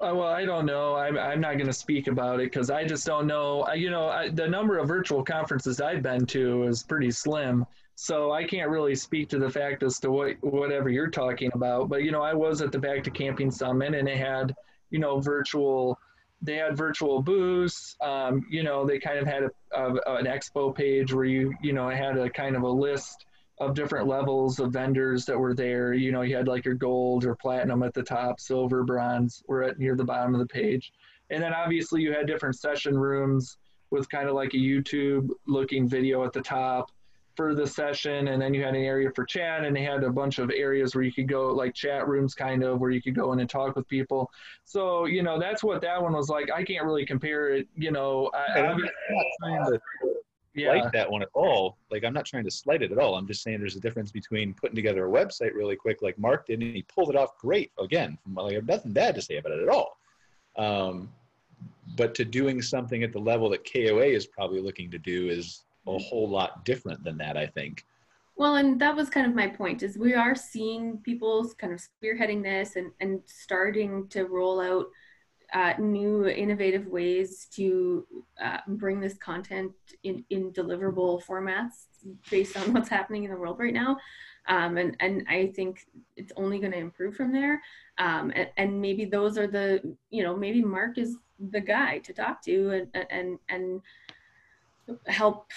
Well, I don't know. I'm not going to speak about it because I just don't know. The number of virtual conferences I've been to is pretty slim. So I can't really speak to the fact as to whatever you're talking about. But, I was at the Back to Camping Summit, and they had, virtual booths. They kind of had an expo page where you had a kind of a list of different levels of vendors that were there. You had your gold or platinum at the top, silver, bronze were near the bottom of the page. And then obviously you had different session rooms with kind of like a YouTube looking video at the top for the session. And then you had an area for chat, and they had a bunch of areas where you could go, like chat rooms kind of, where you could go in and talk with people. So, you know, that's what that one was like. I can't really compare it, you know. I'm not trying to slight that one at all. Like, I'm not trying to slight it at all. I'm just saying there's a difference between putting together a website really quick like Mark did, and he pulled it off great. Again, I have nothing bad to say about it at all. But to doing something at the level that KOA is probably looking to do is a whole lot different than that, I think. Well, and that was kind of my point, is we are seeing people kind of spearheading this and starting to roll out new innovative ways to bring this content in deliverable formats based on what's happening in the world right now. And I think it's only going to improve from there. And maybe those are the, you know, maybe Mark is the guy to talk to and help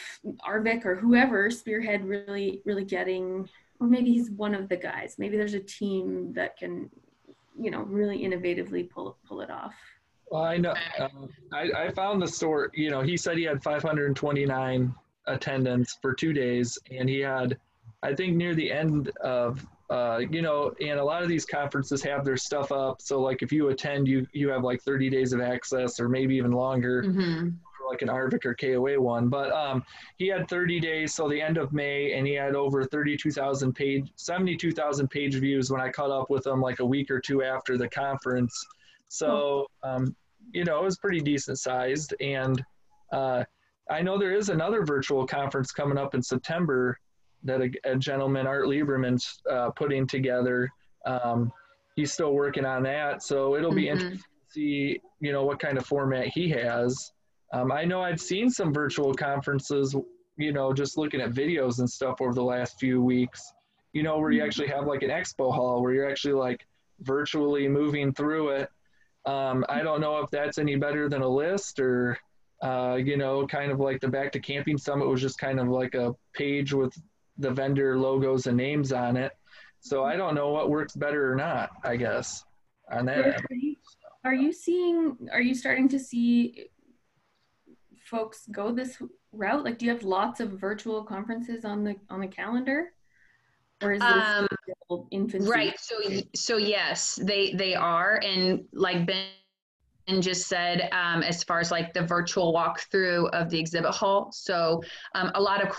Arvik or whoever spearhead really getting, or maybe he's one of the guys. Maybe there's a team that can, you know, really innovatively pull it off. Well, I know. I found the store. You know, he said he had 529 attendance for 2 days, and he had, I think, near the end of, you know, and a lot of these conferences have their stuff up. So, like, if you attend, you have like 30 days of access, or maybe even longer, for like an Arvik or KOA one. But he had 30 days, so the end of May, and he had over 72,000 page views when I caught up with him like a week or two after the conference. So, you know, it was pretty decent sized. And I know there is another virtual conference coming up in September that a gentleman, Art Lieberman's putting together. He's still working on that. So it'll be interesting to see, you know, what kind of format he has. I know I've seen some virtual conferences, you know, just looking at videos and stuff over the last few weeks, you know, where you actually have like an expo hall where you're actually like virtually moving through it. I don't know if that's any better than a list, or, you know, kind of like the Back to Camping Summit was just kind of like a page with the vendor logos and names on it. So I don't know what works better or not, I guess, on that. Are you starting to see folks go this route? Like, do you have lots of virtual conferences on the calendar? Or is this still infancy? Right. So yes, they are. And like Ben just said, as far as like the virtual walkthrough of the exhibit hall. So a lot of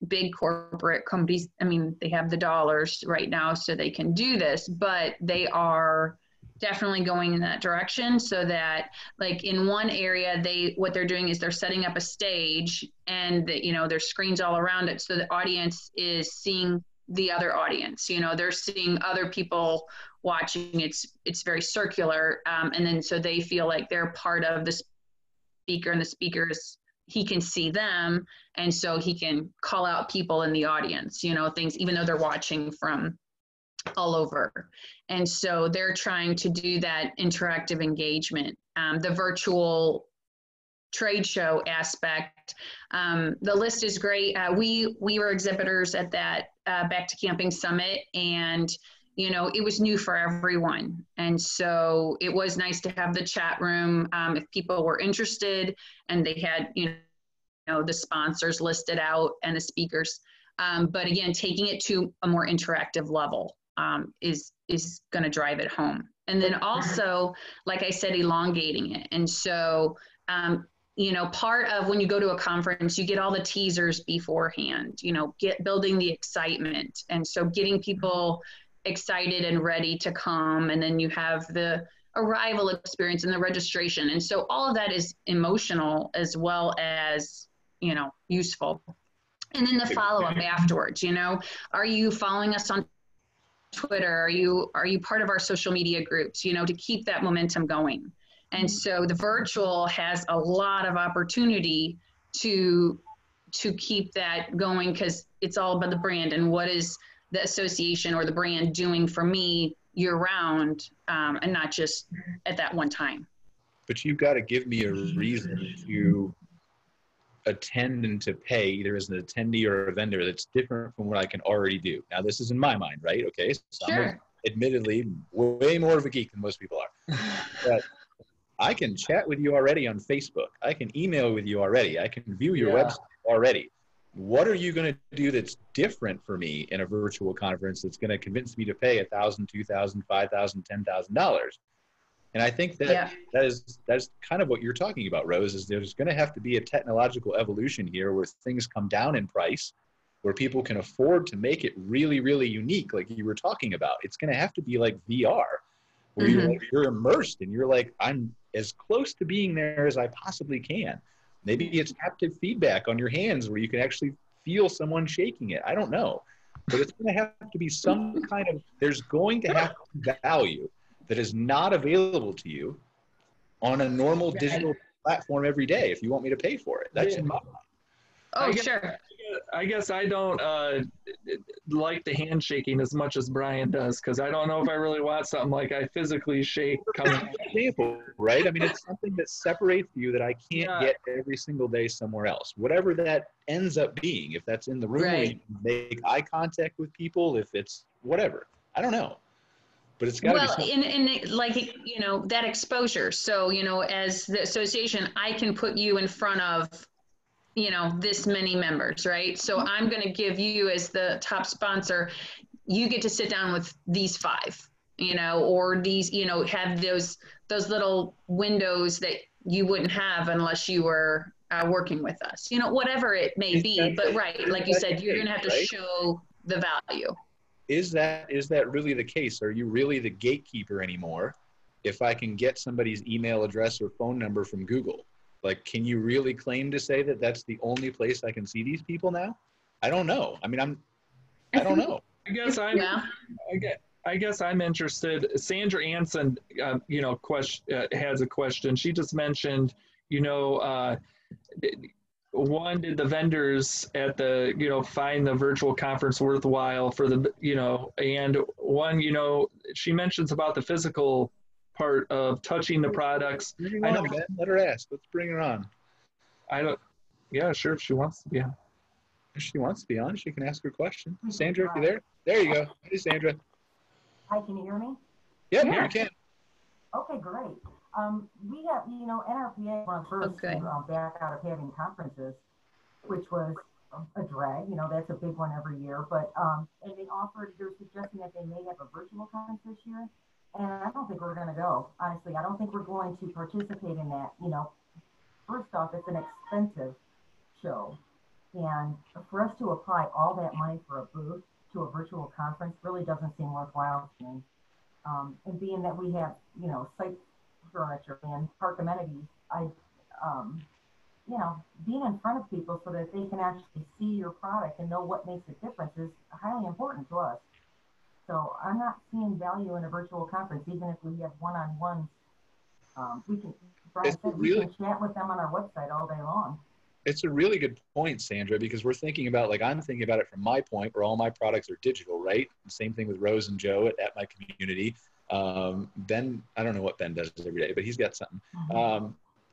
big corporate companies, I mean, they have the dollars right now so they can do this, but they are definitely going in that direction, so that like in one area, what they're doing is they're setting up a stage, and you know, there's screens all around it. So the audience is seeing the other audience, you know, they're seeing other people watching. It's very circular. And then so they feel like they're part of the speaker, and the speakers, he can see them. And so he can call out people in the audience, you know, things, even though they're watching from all over. And so they're trying to do that interactive engagement. The virtual trade show aspect, the list is great. We were exhibitors at that Back to Camping Summit, and you know, it was new for everyone. And so it was nice to have the chat room if people were interested, and they had, you know, the sponsors listed out and the speakers. But again, taking it to a more interactive level is going to drive it home. And then also, like I said, elongating it. And so, you know, part of when you go to a conference, you get all the teasers beforehand, you know, building the excitement. And so getting people excited and ready to come. And then you have the arrival experience and the registration. And so all of that is emotional as well as, you know, useful. And then the follow-up afterwards, you know, are you following us on Twitter? Are you part of our social media groups, you know, to keep that momentum going? And so the virtual has a lot of opportunity to keep that going, because it's all about the brand and what is the association or the brand doing for me year round, and not just at that one time. But you've got to give me a reason to attend and to pay, either as an attendee or a vendor, that's different from what I can already do. Now, this is in my mind, right? Okay, so Sure. I'm admittedly way more of a geek than most people are. But I can chat with you already on Facebook. I can email with you already. I can view your website already. What are you going to do that's different for me in a virtual conference that's going to convince me to pay $1,000, $2,000, $5,000, $10,000? And I think that's kind of what you're talking about, Rose, is there's going to have to be a technological evolution here where things come down in price, where people can afford to make it really, really unique, like you were talking about. It's going to have to be like VR, where you're immersed and you're like, I'm as close to being there as I possibly can. Maybe it's haptic feedback on your hands where you can actually feel someone shaking it. I don't know. But it's going to have to be some kind of, there's going to have to be value that is not available to you on a normal digital platform every day if you want me to pay for it. That's in my mind. Oh, sure. I guess I don't like the handshaking as much as Brian does, because I don't know if I really want something like I physically shake coming. Example, right? I mean, it's something that separates you that I can't get every single day somewhere else. Whatever that ends up being, if that's in the room where you can make eye contact with people, if it's whatever, I don't know. But it's got to be in like, you know, that exposure. So, you know, as the association, I can put you in front of, you know, this many members, right? So I'm going to give you, as the top sponsor, you get to sit down with these 5, you know, or these, you know, have those little windows that you wouldn't have unless you were working with us, you know, whatever it may be. But right, like you said, you're going to have to show the value. Is that really the case? Are you really the gatekeeper anymore if I can get somebody's email address or phone number from Google? Like, can you really claim to say that that's the only place I can see these people now? I don't know. I mean, I don't know. I guess I'm interested. Sandra Anson, you know, has a question. She just mentioned, you know, one, did the vendors at the, you know, find the virtual conference worthwhile for the, you know, and one, you know, she mentions about the physical part of touching the products. Bring her on, Ben. Let her ask. Let's bring her on. Yeah, sure, if she wants to be on. If she wants to be on, she can ask her question. Sandra, if you're there. There you go. Hey, Sandra. Hi, can you hear me? Yep, you can. Okay, great. We got, you know, NRPA one first back out of having conferences, which was a drag. You know, that's a big one every year. But and they're suggesting that they may have a virtual conference this year. And I don't think we're going to go. Honestly, I don't think we're going to participate in that. You know, first off, it's an expensive show. And for us to apply all that money for a booth to a virtual conference really doesn't seem worthwhile to me. And being that we have, you know, site furniture and park amenities, you know, being in front of people so that they can actually see your product and know what makes a difference is highly important to us. So I'm not seeing value in a virtual conference, even if we have one-on-ones. We can chat with them on our website all day long. It's a really good point, Sandra, because we're thinking about, like, I'm thinking about it from my point where all my products are digital, right? Same thing with Rose and Joe at my community. Ben, I don't know what Ben does every day, but he's got something.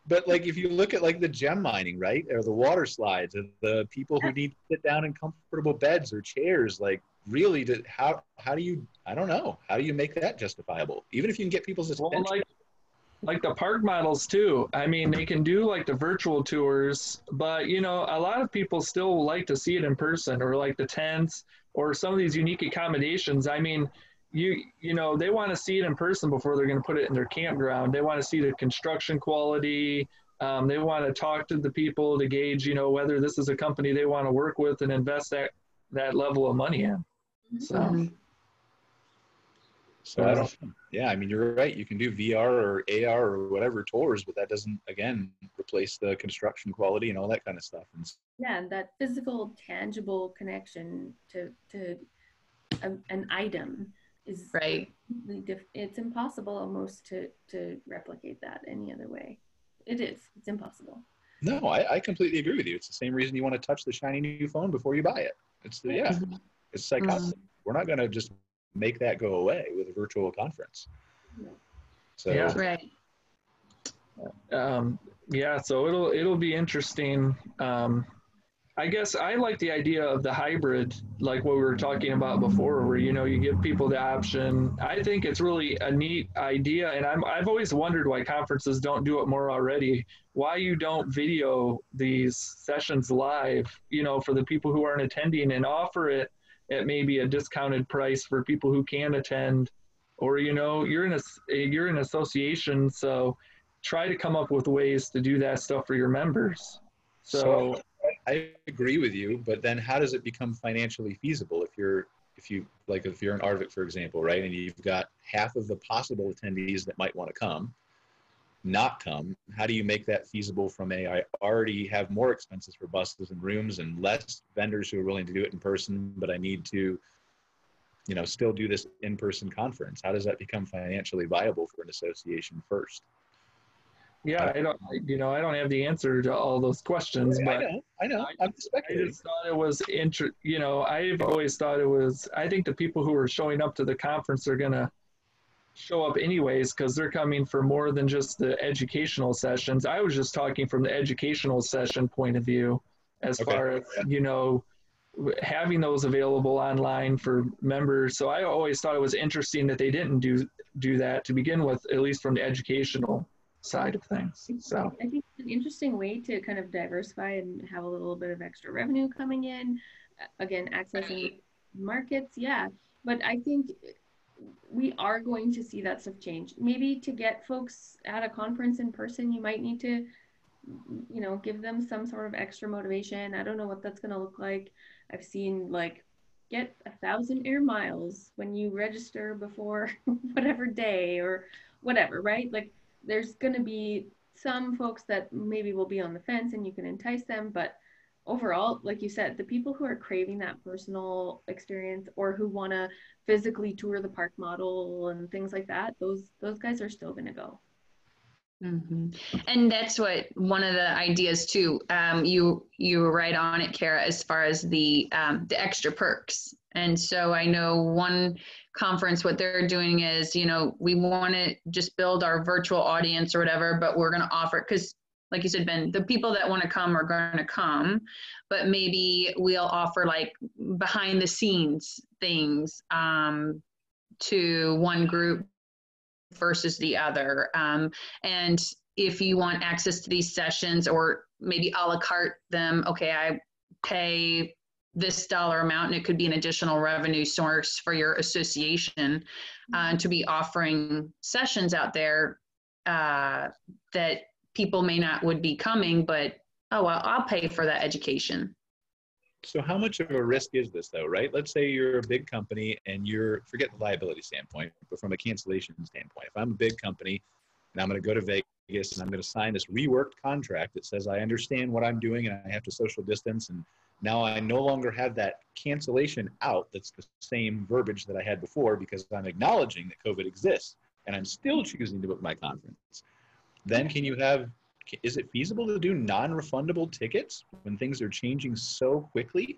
But like, if you look at like the gem mining, right? Or the water slides, or the people who need to sit down in comfortable beds or chairs, like really, how do you, I don't know, how do you make that justifiable? Even if you can get people's attention. Well, like the park models too. I mean, they can do like the virtual tours, but you know, a lot of people still like to see it in person, or like the tents or some of these unique accommodations. I mean, you know, they want to see it in person before they're going to put it in their campground. They want to see the construction quality. They want to talk to the people to gauge, you know, whether this is a company they want to work with and invest that level of money in. So I don't, yeah, I mean, you're right. You can do VR or AR or whatever tours, but that doesn't, again, replace the construction quality and all that kind of stuff. Yeah, and that physical, tangible connection to an item is right. It's impossible almost to replicate that any other way. It's impossible. No, I completely agree with you. It's the same reason you want to touch the shiny new phone before you buy it. It's it's psychotic. We're not going to just make that go away with a virtual conference. So right. So it'll be interesting. I guess I like the idea of the hybrid, like what we were talking about before, where you give people the option. I think it's really a neat idea, and I've always wondered why conferences don't do it more already. Why you don't video these sessions live, for the people who aren't attending, and offer it at maybe a discounted price for people who can attend, or you're an association, so try to come up with ways to do that stuff for your members. So I agree with you, but then how does it become financially feasible if you're in Arvik, for example, right? And you've got half of the possible attendees that might want to not come. How do you make that feasible from I already have more expenses for buses and rooms and less vendors who are willing to do it in person, but I need to, still do this in-person conference? How does that become financially viable for an association first? Yeah, I don't have the answer to all those questions, but I know. I'm speculating. I just thought it was I've always thought it was. I think the people who are showing up to the conference are gonna show up anyways because they're coming for more than just the educational sessions. I was just talking from the educational session point of view, as far as having those available online for members. So I always thought it was interesting that they didn't do that to begin with, at least from the educational side of things. So I think it's an interesting way to kind of diversify and have a little bit of extra revenue coming in. Again, accessing markets, yeah. But I think we are going to see that stuff change. Maybe to get folks at a conference in person, you might need to, give them some sort of extra motivation. I don't know what that's going to look like. I've seen get 1,000 air miles when you register before whatever day or whatever, right? There's going to be some folks that maybe will be on the fence and you can entice them. But overall, like you said, the people who are craving that personal experience or who want to physically tour the park model and things like that, those guys are still going to go. Mm-hmm. And that's what one of the ideas too. You were right on it, Kara, as far as the extra perks. And so I know one conference, what they're doing is, we want to just build our virtual audience or whatever, but we're going to offer, because like you said, Ben, the people that want to come are going to come, but maybe we'll offer behind the scenes things to one group versus the other. And if you want access to these sessions or maybe a la carte them, okay, I pay this dollar amount and it could be an additional revenue source for your association to be offering sessions out there that people would be coming, but I'll pay for that education. So how much of a risk is this though, right? Let's say you're a big company and forget the liability standpoint, but from a cancellation standpoint, if I'm a big company and I'm going to go to Vegas and I'm going to sign this reworked contract that says I understand what I'm doing and I have to social distance, and now I no longer have that cancellation out that's the same verbiage that I had before because I'm acknowledging that COVID exists and I'm still choosing to book my conference. Then is it feasible to do non-refundable tickets when things are changing so quickly?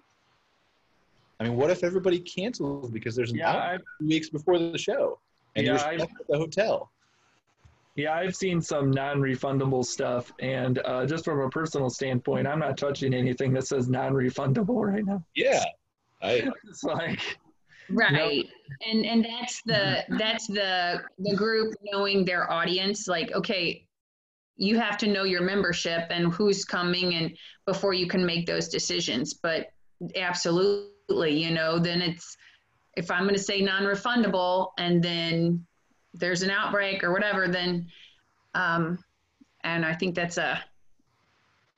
I mean, what if everybody cancels because there's an out 2 weeks before the show and you're stuck at the hotel? Yeah, I've seen some non-refundable stuff, and just from a personal standpoint, I'm not touching anything that says non-refundable right now. Yeah, it's right, and that's the group knowing their audience. Okay, you have to know your membership and who's coming, and before you can make those decisions. But absolutely, then it's, if I'm going to say non-refundable and then there's an outbreak or whatever, then and I think that's a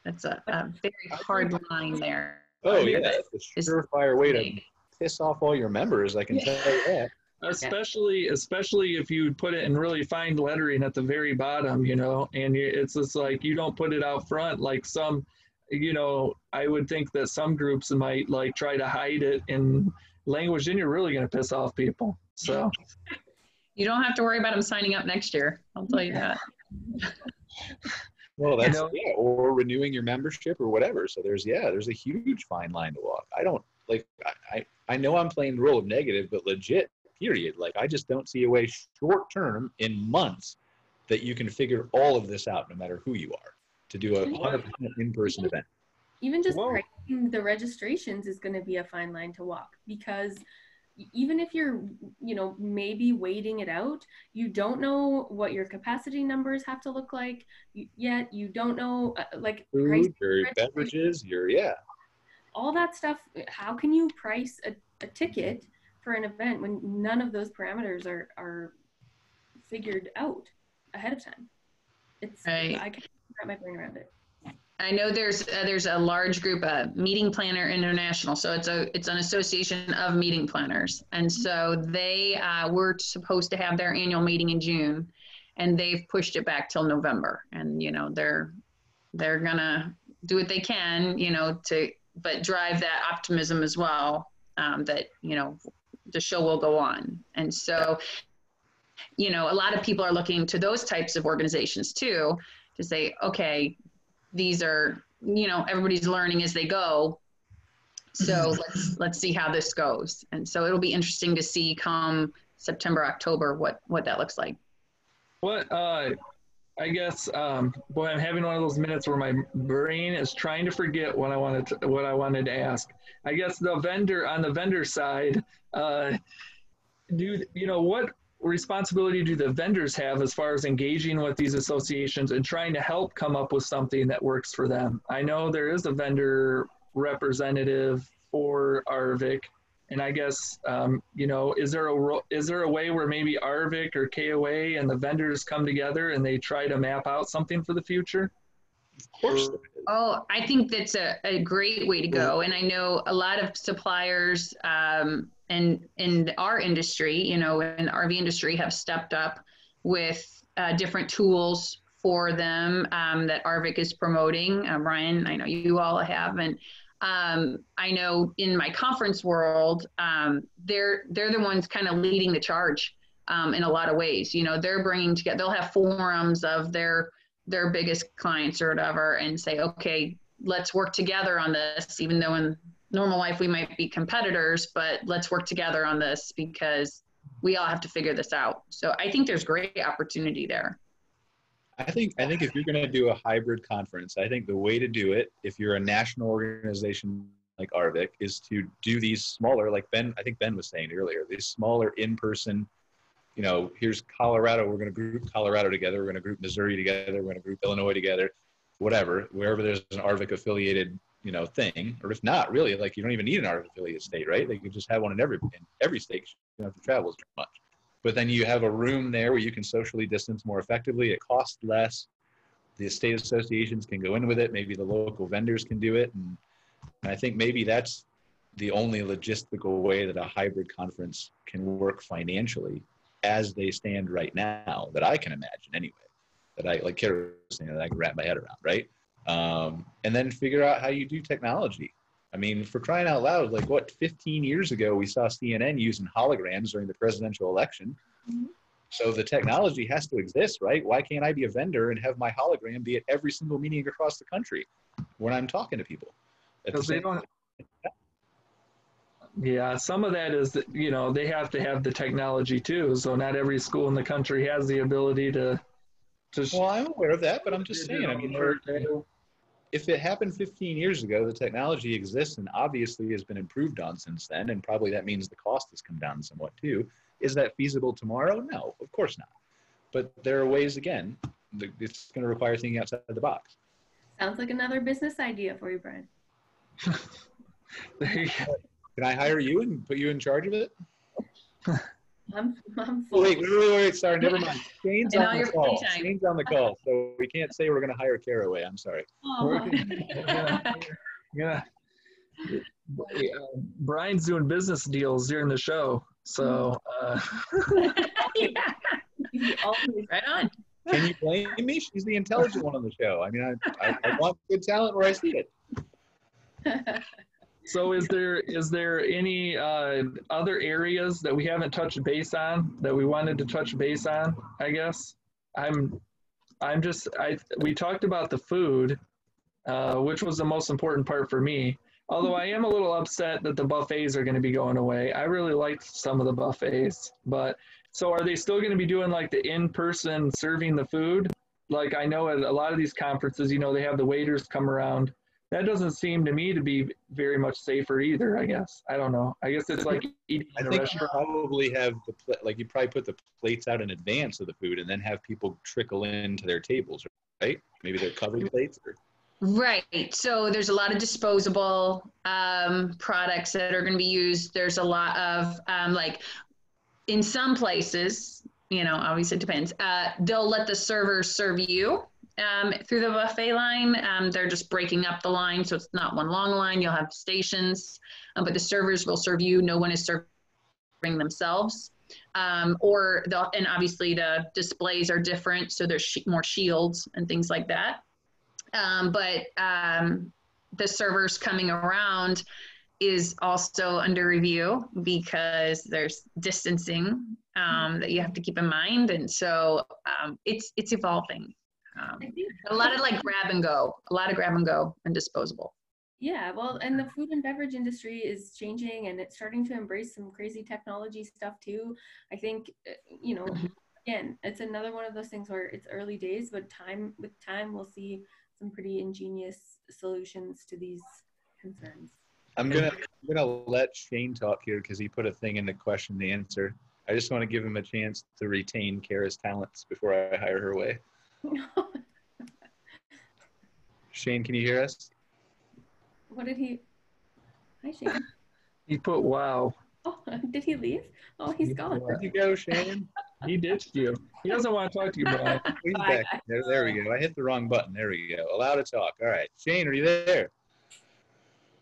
very hard line there. Oh yeah, it's a surefire way to piss off all your members, I can tell you that. Especially if you put it in really fine lettering at the very bottom, and it's just you don't put it out front like some, I would think that some groups might try to hide it in language, then you're really going to piss off people. So you don't have to worry about them signing up next year. I'll tell you that. Well, that's or renewing your membership or whatever. So there's a huge fine line to walk. I don't I know I'm playing the role of negative, but legit, period. I just don't see a way short term in months that you can figure all of this out, no matter who you are, to do a 100% in-person event. Even just pricing the registrations is going to be a fine line to walk, because even if you're, you know, maybe waiting it out, you don't know what your capacity numbers have to look like yet. You don't know like food, your beverages, your, all that stuff. How can you price a ticket for an event when none of those parameters are figured out ahead of time? It's right. I can't wrap my brain around it. I know there's a large group, Meeting Planner International. So it's an association of meeting planners, and so they were supposed to have their annual meeting in June, and they've pushed it back till November. And you know they're gonna do what they can, you know, but drive that optimism as well, that you know the show will go on. And so you know a lot of people are looking to those types of organizations too to say, okay, these are, you know, everybody's learning as they go. So let's see how this goes. And so it'll be interesting to see come September, October, what that looks like. What, I guess, boy, I'm having one of those minutes where my brain is trying to forget what I wanted to ask. I guess on the vendor side, what responsibility do the vendors have as far as engaging with these associations and trying to help come up with something that works for them? I know there is a vendor representative for ARVIC, and I guess is there a way where maybe ARVIC or KOA and the vendors come together and they try to map out something for the future? Of course. Oh, I think that's a great way to go. And I know a lot of suppliers and in our industry, you know, in the RV industry, have stepped up with different tools for them that ARVIC is promoting. Ryan, I know you all have, and I know in my conference world, they're the ones kind of leading the charge in a lot of ways. You know, they're bringing together, they'll have forums of their biggest clients or whatever, and say, okay, let's work together on this, even though in normal life we might be competitors, but let's work together on this because we all have to figure this out. So I think there's great opportunity there. I think if you're going to do a hybrid conference, I think the way to do it, if you're a national organization like ARVIC, is to do these smaller, like I think Ben was saying earlier, these smaller in-person, you know, here's Colorado, we're going to group Colorado together, we're going to group Missouri together, we're going to group Illinois together, whatever, wherever there's an ARVIC affiliated, you know, thing, or if not, really, like you don't even need an ARVIC affiliate state, right? They could just have one in every state. You don't have to travel as much. But then you have a room there where you can socially distance more effectively. It costs less. The state associations can go in with it. Maybe the local vendors can do it. And I think maybe that's the only logistical way that a hybrid conference can work financially as they stand right now, that I can imagine anyway, that I, like Kara was saying, that I can wrap my head around, right? And then figure out how you do technology. I mean, for crying out loud, like what, 15 years ago, we saw CNN using holograms during the presidential election. Mm-hmm. So the technology has to exist, right? Why can't I be a vendor and have my hologram be at every single meeting across the country when I'm talking to people? Because they don't. Yeah, some of that is that, you know, they have to have the technology too. So not every school in the country has the ability to well, I'm aware of that, but I'm just saying, I mean, if it happened 15 years ago, the technology exists and obviously has been improved on since then, and probably that means the cost has come down somewhat too. Is that feasible tomorrow? No, of course not. But there are ways, again, it's going to require thinking outside the box. Sounds like another business idea for you, Brian. Can I hire you and put you in charge of it? I'm full. Wait, sorry, never mind. Shane's on the call. Shane's on the call, so we can't say we're going to hire Caraway. I'm sorry. Yeah. Brian's doing business deals during the show, so. Right on. Can you blame me? She's the intelligent one on the show. I mean, I want good talent where I see it. So is there any other areas that we haven't touched base on that we wanted to touch base on? I guess we talked about the food, which was the most important part for me. Although I am a little upset that the buffets are going to be going away. I really liked some of the buffets, but so are they still going to be doing like the in-person serving the food? Like I know at a lot of these conferences, you know, they have the waiters come around that doesn't seem to me to be very much safer either, I guess. I don't know. I guess it's like eating I in a think restaurant. you probably have like you probably put the plates out in advance of the food and then have people trickle into their tables, right? Maybe they're covered plates. Right. So there's a lot of disposable products that are going to be used. There's a lot of like in some places, obviously it depends. They'll let the servers serve you through the buffet line. They're just breaking up the line. So it's not one long line. You'll have stations, but the servers will serve you. No one is serving themselves. And obviously the displays are different. So there's more shields and things like that. But the servers coming around is also under review because there's distancing that you have to keep in mind. And so it's evolving. A lot of grab and go and disposable. Yeah, well, and the food and beverage industry is changing and it's starting to embrace some crazy technology stuff too. I think, again, it's another one of those things where it's early days, but with time we'll see some pretty ingenious solutions to these concerns. I'm gonna let Shane talk here because he put a thing in the question and answer. I just want to give him a chance to retain Kara's talents before I hire her away. Shane, can you hear us? What did he? Hi, Shane. He put wow. Oh, did he leave? Oh, he's gone. Where'd you go, Shane? He ditched you. He doesn't want to talk to you, Brian. He's back. There we go. I hit the wrong button. There we go. Allow to talk. All right. Shane, are you there?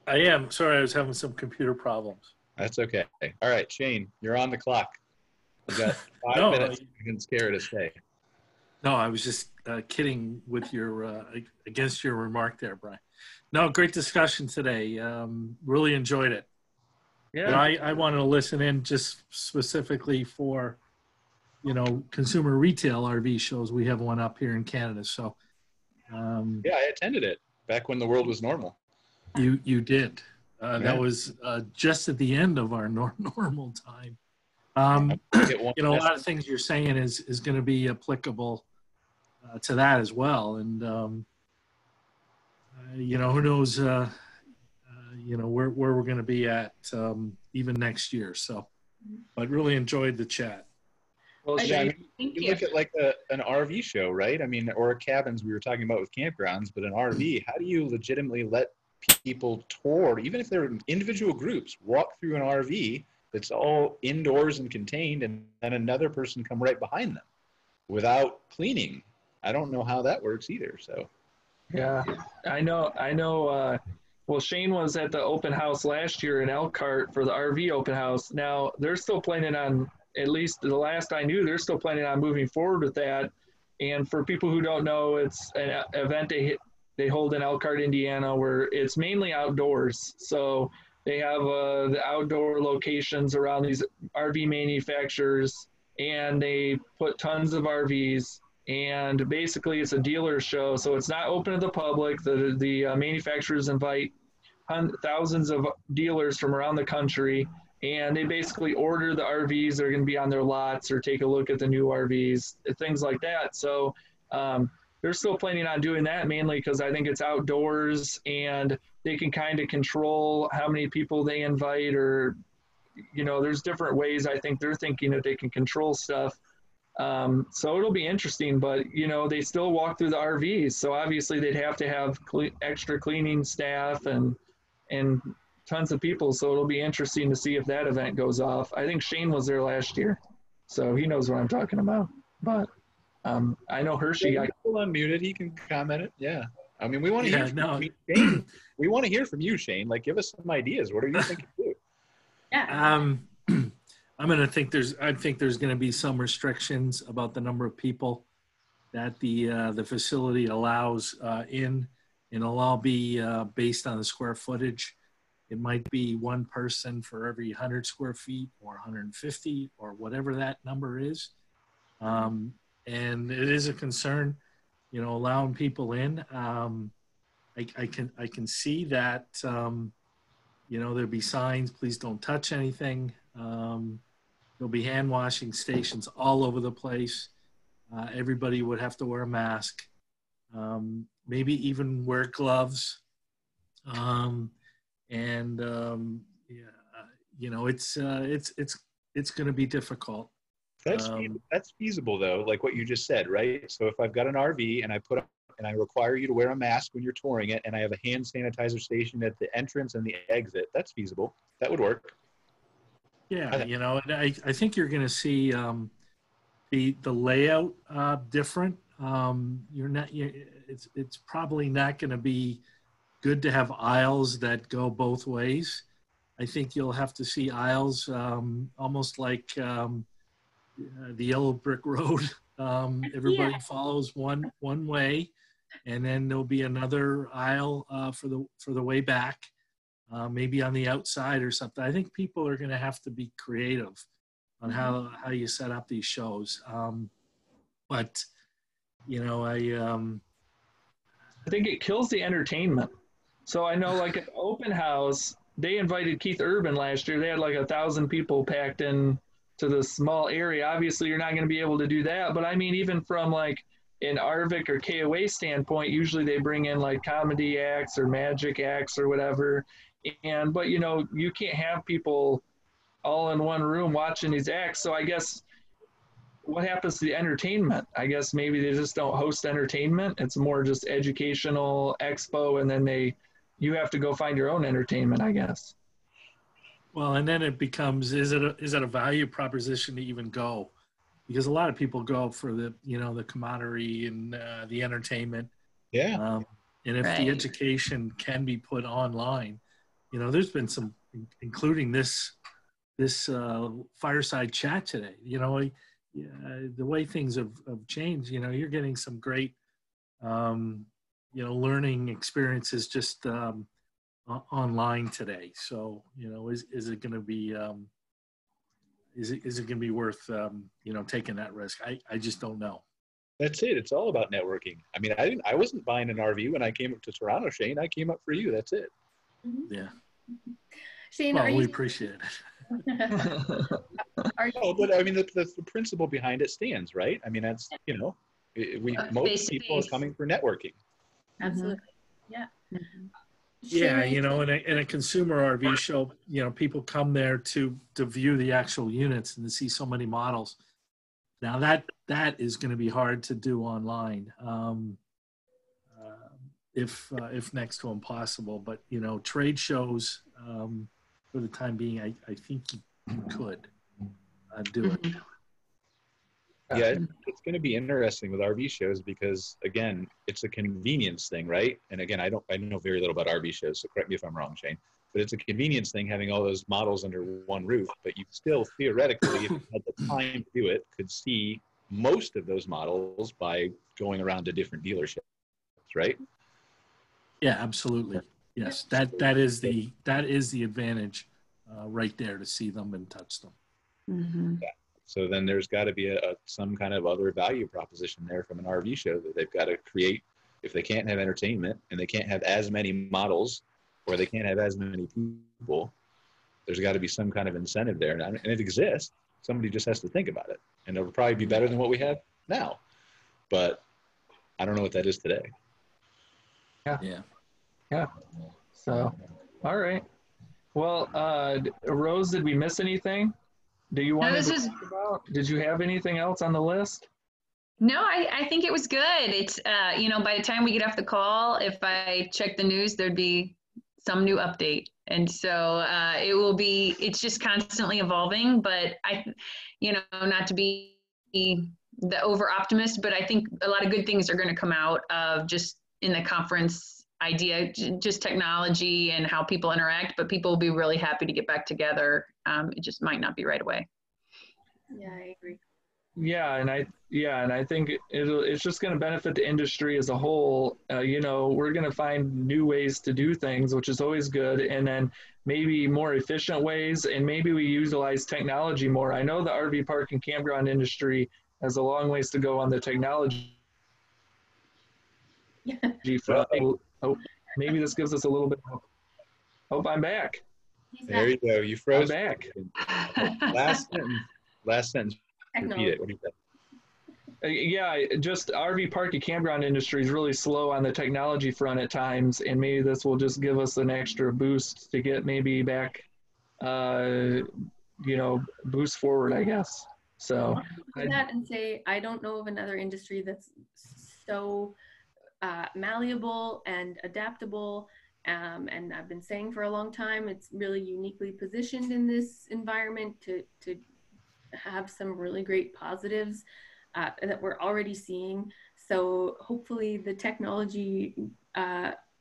I am. Sorry, I was having some computer problems. That's okay. All right, Shane, you're on the clock. You got 5 No, minutes. You can scare to stay. No, I was just kidding with your against your remark there, Brian. No, great discussion today. Really enjoyed it. Yeah. But I wanted to listen in just specifically for, consumer retail RV shows. We have one up here in Canada. So, Yeah, I attended it back when the world was normal. You did. Yeah. That was just at the end of our normal time. A lot of things you're saying is going to be applicable to that as well. And, who knows, where we're going to be at even next year. So, but really enjoyed the chat. Well, Shane, you look at like an RV show, right? I mean, or cabins we were talking about with campgrounds, but an RV, how do you legitimately let people tour, even if they're individual groups, walk through an RV that's all indoors and contained, and then another person come right behind them without cleaning? I don't know how that works either. So, yeah, I know. Well, Shane was at the open house last year in Elkhart for the RV open house. Now they're still planning on, at least the last I knew, they're still planning on moving forward with that. And for people who don't know, it's an event they hold in Elkhart, Indiana, where it's mainly outdoors. So they have the outdoor locations around these RV manufacturers, and they put tons of RVs. And basically, it's a dealer show, so it's not open to the public. The manufacturers invite thousands of dealers from around the country, and they basically order the RVs that are going to be on their lots or take a look at the new RVs, things like that. So they're still planning on doing that mainly because I think it's outdoors and they can kind of control how many people they invite, or, there's different ways I think they're thinking that they can control stuff. So it'll be interesting, but, they still walk through the RVs. So obviously they'd have to have extra cleaning staff and tons of people. So it'll be interesting to see if that event goes off. I think Shane was there last year, so he knows what I'm talking about. But I know Hershey. He's still unmuted. He can comment it. Yeah. I mean, we want to hear from you, Shane. We want to hear from you, Shane. Like, give us some ideas. What are you thinking too? Yeah. I think there's going to be some restrictions about the number of people that the facility allows in, and it'll all be based on the square footage. It might be one person for every 100 square feet or 150 or whatever that number is. And it is a concern, allowing people in. I can see that, there'll be signs, please don't touch anything. There'll be hand washing stations all over the place. Everybody would have to wear a mask, maybe even wear gloves. Yeah, you know, it's going to be difficult. That's feasible though, like what you just said, right? So if I've got an RV and I require you to wear a mask when you're touring it, and I have a hand sanitizer station at the entrance and the exit, that's feasible. That would work. Yeah, you know, and I think you're going to see the layout different. It's probably not going to be good to have aisles that go both ways. I think you'll have to see aisles almost like the yellow brick road. Everybody follows one way, and then there'll be another aisle for the way back, maybe on the outside or something. I think people are going to have to be creative on how you set up these shows. But you know, I think it kills the entertainment. So I know, like at the open house, they invited Keith Urban last year. They had like 1,000 people packed in to this small area. Obviously, you're not going to be able to do that. But I mean, even from like an Arvik or KOA standpoint, usually they bring in like comedy acts or magic acts or whatever. But you know, you can't have people all in one room watching these acts. So I guess what happens to the entertainment? I guess maybe they just don't host entertainment. It's more just educational expo, and then you have to go find your own entertainment, I guess. Well, and then it becomes, is it a value proposition to even go? Because a lot of people go for the camaraderie and the entertainment. Yeah. And if the education can be put online, you know, there's been some, including this fireside chat today, you know, the way things have changed, you know, you're getting some great, learning experiences just online today. So, you know, is it going to be, is it going to be worth, taking that risk? I just don't know. That's it. It's all about networking. I mean, I wasn't buying an RV when I came up to Toronto, Shane. I came up for you. That's it. Yeah. Shane, well, we appreciate it. But I mean, the principle behind it stands, right? I mean, that's, you know, most people are coming for networking. Absolutely. Yeah. Yeah, you know, in a consumer RV show, you know, people come there to view the actual units and to see so many models. Now that is going to be hard to do online, if next to impossible. But you know, trade shows for the time being, I think you could do it. Yeah, it's going to be interesting with RV shows because, again, it's a convenience thing, right? And again, I know very little about RV shows, so correct me if I'm wrong, Shane. But it's a convenience thing having all those models under one roof. But you still, theoretically, if you had the time to do it, could see most of those models by going around to different dealerships, right? Yeah, absolutely. Yes, that is the advantage right there, to see them and touch them. Mm-hmm. Yeah. So then there's got to be some kind of other value proposition there from an RV show that they've got to create. If they can't have entertainment and they can't have as many models or they can't have as many people, there's got to be some kind of incentive there. And it exists. Somebody just has to think about it. And it'll probably be better than what we have now. But I don't know what that is today. Yeah. So, all right. Well, Rose, did we miss anything? Do you want to talk about? Did you have anything else on the list? No, I think it was good. It's, by the time we get off the call, if I check the news, there'd be some new update. And so it's just constantly evolving, but not to be the over optimist, but I think a lot of good things are going to come out of just in the conference idea, just technology and how people interact, but people will be really happy to get back together. It just might not be right away. Yeah, I agree. Yeah, and I think it's just going to benefit the industry as a whole. We're going to find new ways to do things, which is always good, and then maybe more efficient ways, and maybe we utilize technology more. I know the RV park and campground industry has a long ways to go on the technology front. Oh, maybe this gives us a little bit of hope. Oh, I'm back. There you go. You froze. I'm back. Last sentence. Repeat it. What do you say? Yeah, just RV park and campground industry is really slow on the technology front at times, and maybe this will just give us an extra boost to get maybe back, boost forward, I guess. So that and say, I don't know of another industry that's so malleable and adaptable. And I've been saying for a long time, it's really uniquely positioned in this environment to have some really great positives that we're already seeing. So hopefully the technology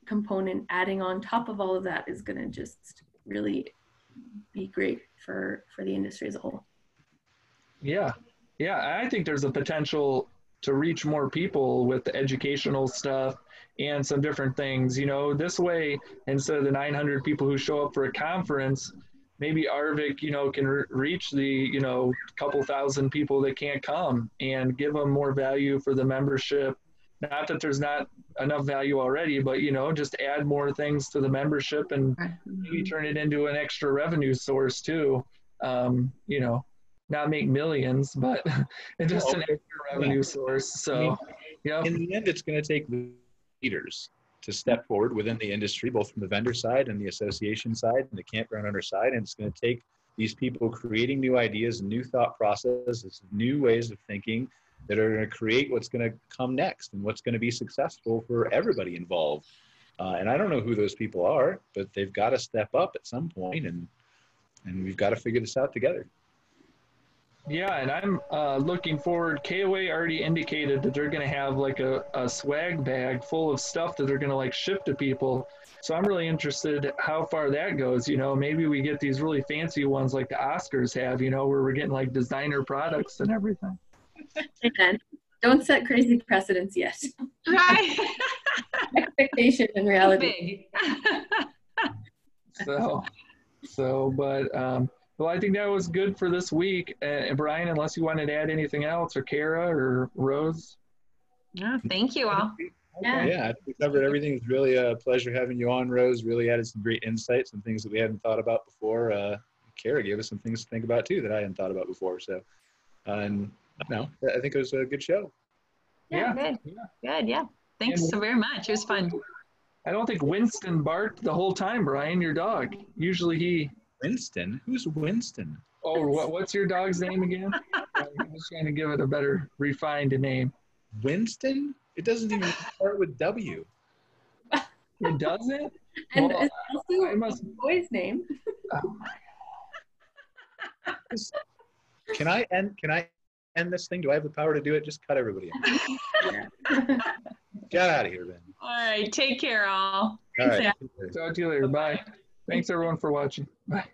component adding on top of all of that is going to just really be great for the industry as a whole. Yeah, I think there's a potential to reach more people with the educational stuff and some different things. This way, instead of the 900 people who show up for a conference, maybe Arvik, can reach the, couple thousand people that can't come and give them more value for the membership. Not that there's not enough value already, but, just add more things to the membership and maybe turn it into an extra revenue source too. Not make millions, but just an extra revenue source. So, in the end, it's going to take leaders to step forward within the industry, both from the vendor side and the association side and the campground owner side. And it's going to take these people creating new ideas and new thought processes, new ways of thinking that are going to create what's going to come next and what's going to be successful for everybody involved. And I don't know who those people are, but they've got to step up at some point, and we've got to figure this out together. Yeah, and I'm looking forward. KOA already indicated that they're going to have like a swag bag full of stuff that they're going to like ship to people. So I'm really interested how far that goes. Maybe we get these really fancy ones like the Oscars have, where we're getting like designer products and everything. And don't set crazy precedents yet. Right. Expectation and reality. Well, I think that was good for this week. Brian, unless you wanted to add anything else, or Kara or Rose. Yeah, thank you all. Yeah, I think we covered everything. It's really a pleasure having you on, Rose. Really added some great insights and things that we hadn't thought about before. Kara gave us some things to think about too that I hadn't thought about before. So, and no, I think it was a good show. Yeah, good. Yeah. Thanks so very much. It was fun. I don't think Winston barked the whole time, Brian, your dog. Usually he... Winston? Who's Winston? Oh, what's your dog's name again? I was trying to give it a better refined name. Winston? It doesn't even start with W. It doesn't? And well, it's also a boy's name. Oh my God. Can I end this thing? Do I have the power to do it? Just cut everybody in. Get out of here, Ben. All right. Take care, all. All right. Talk to you later. Bye. Thanks, everyone, for watching. Bye.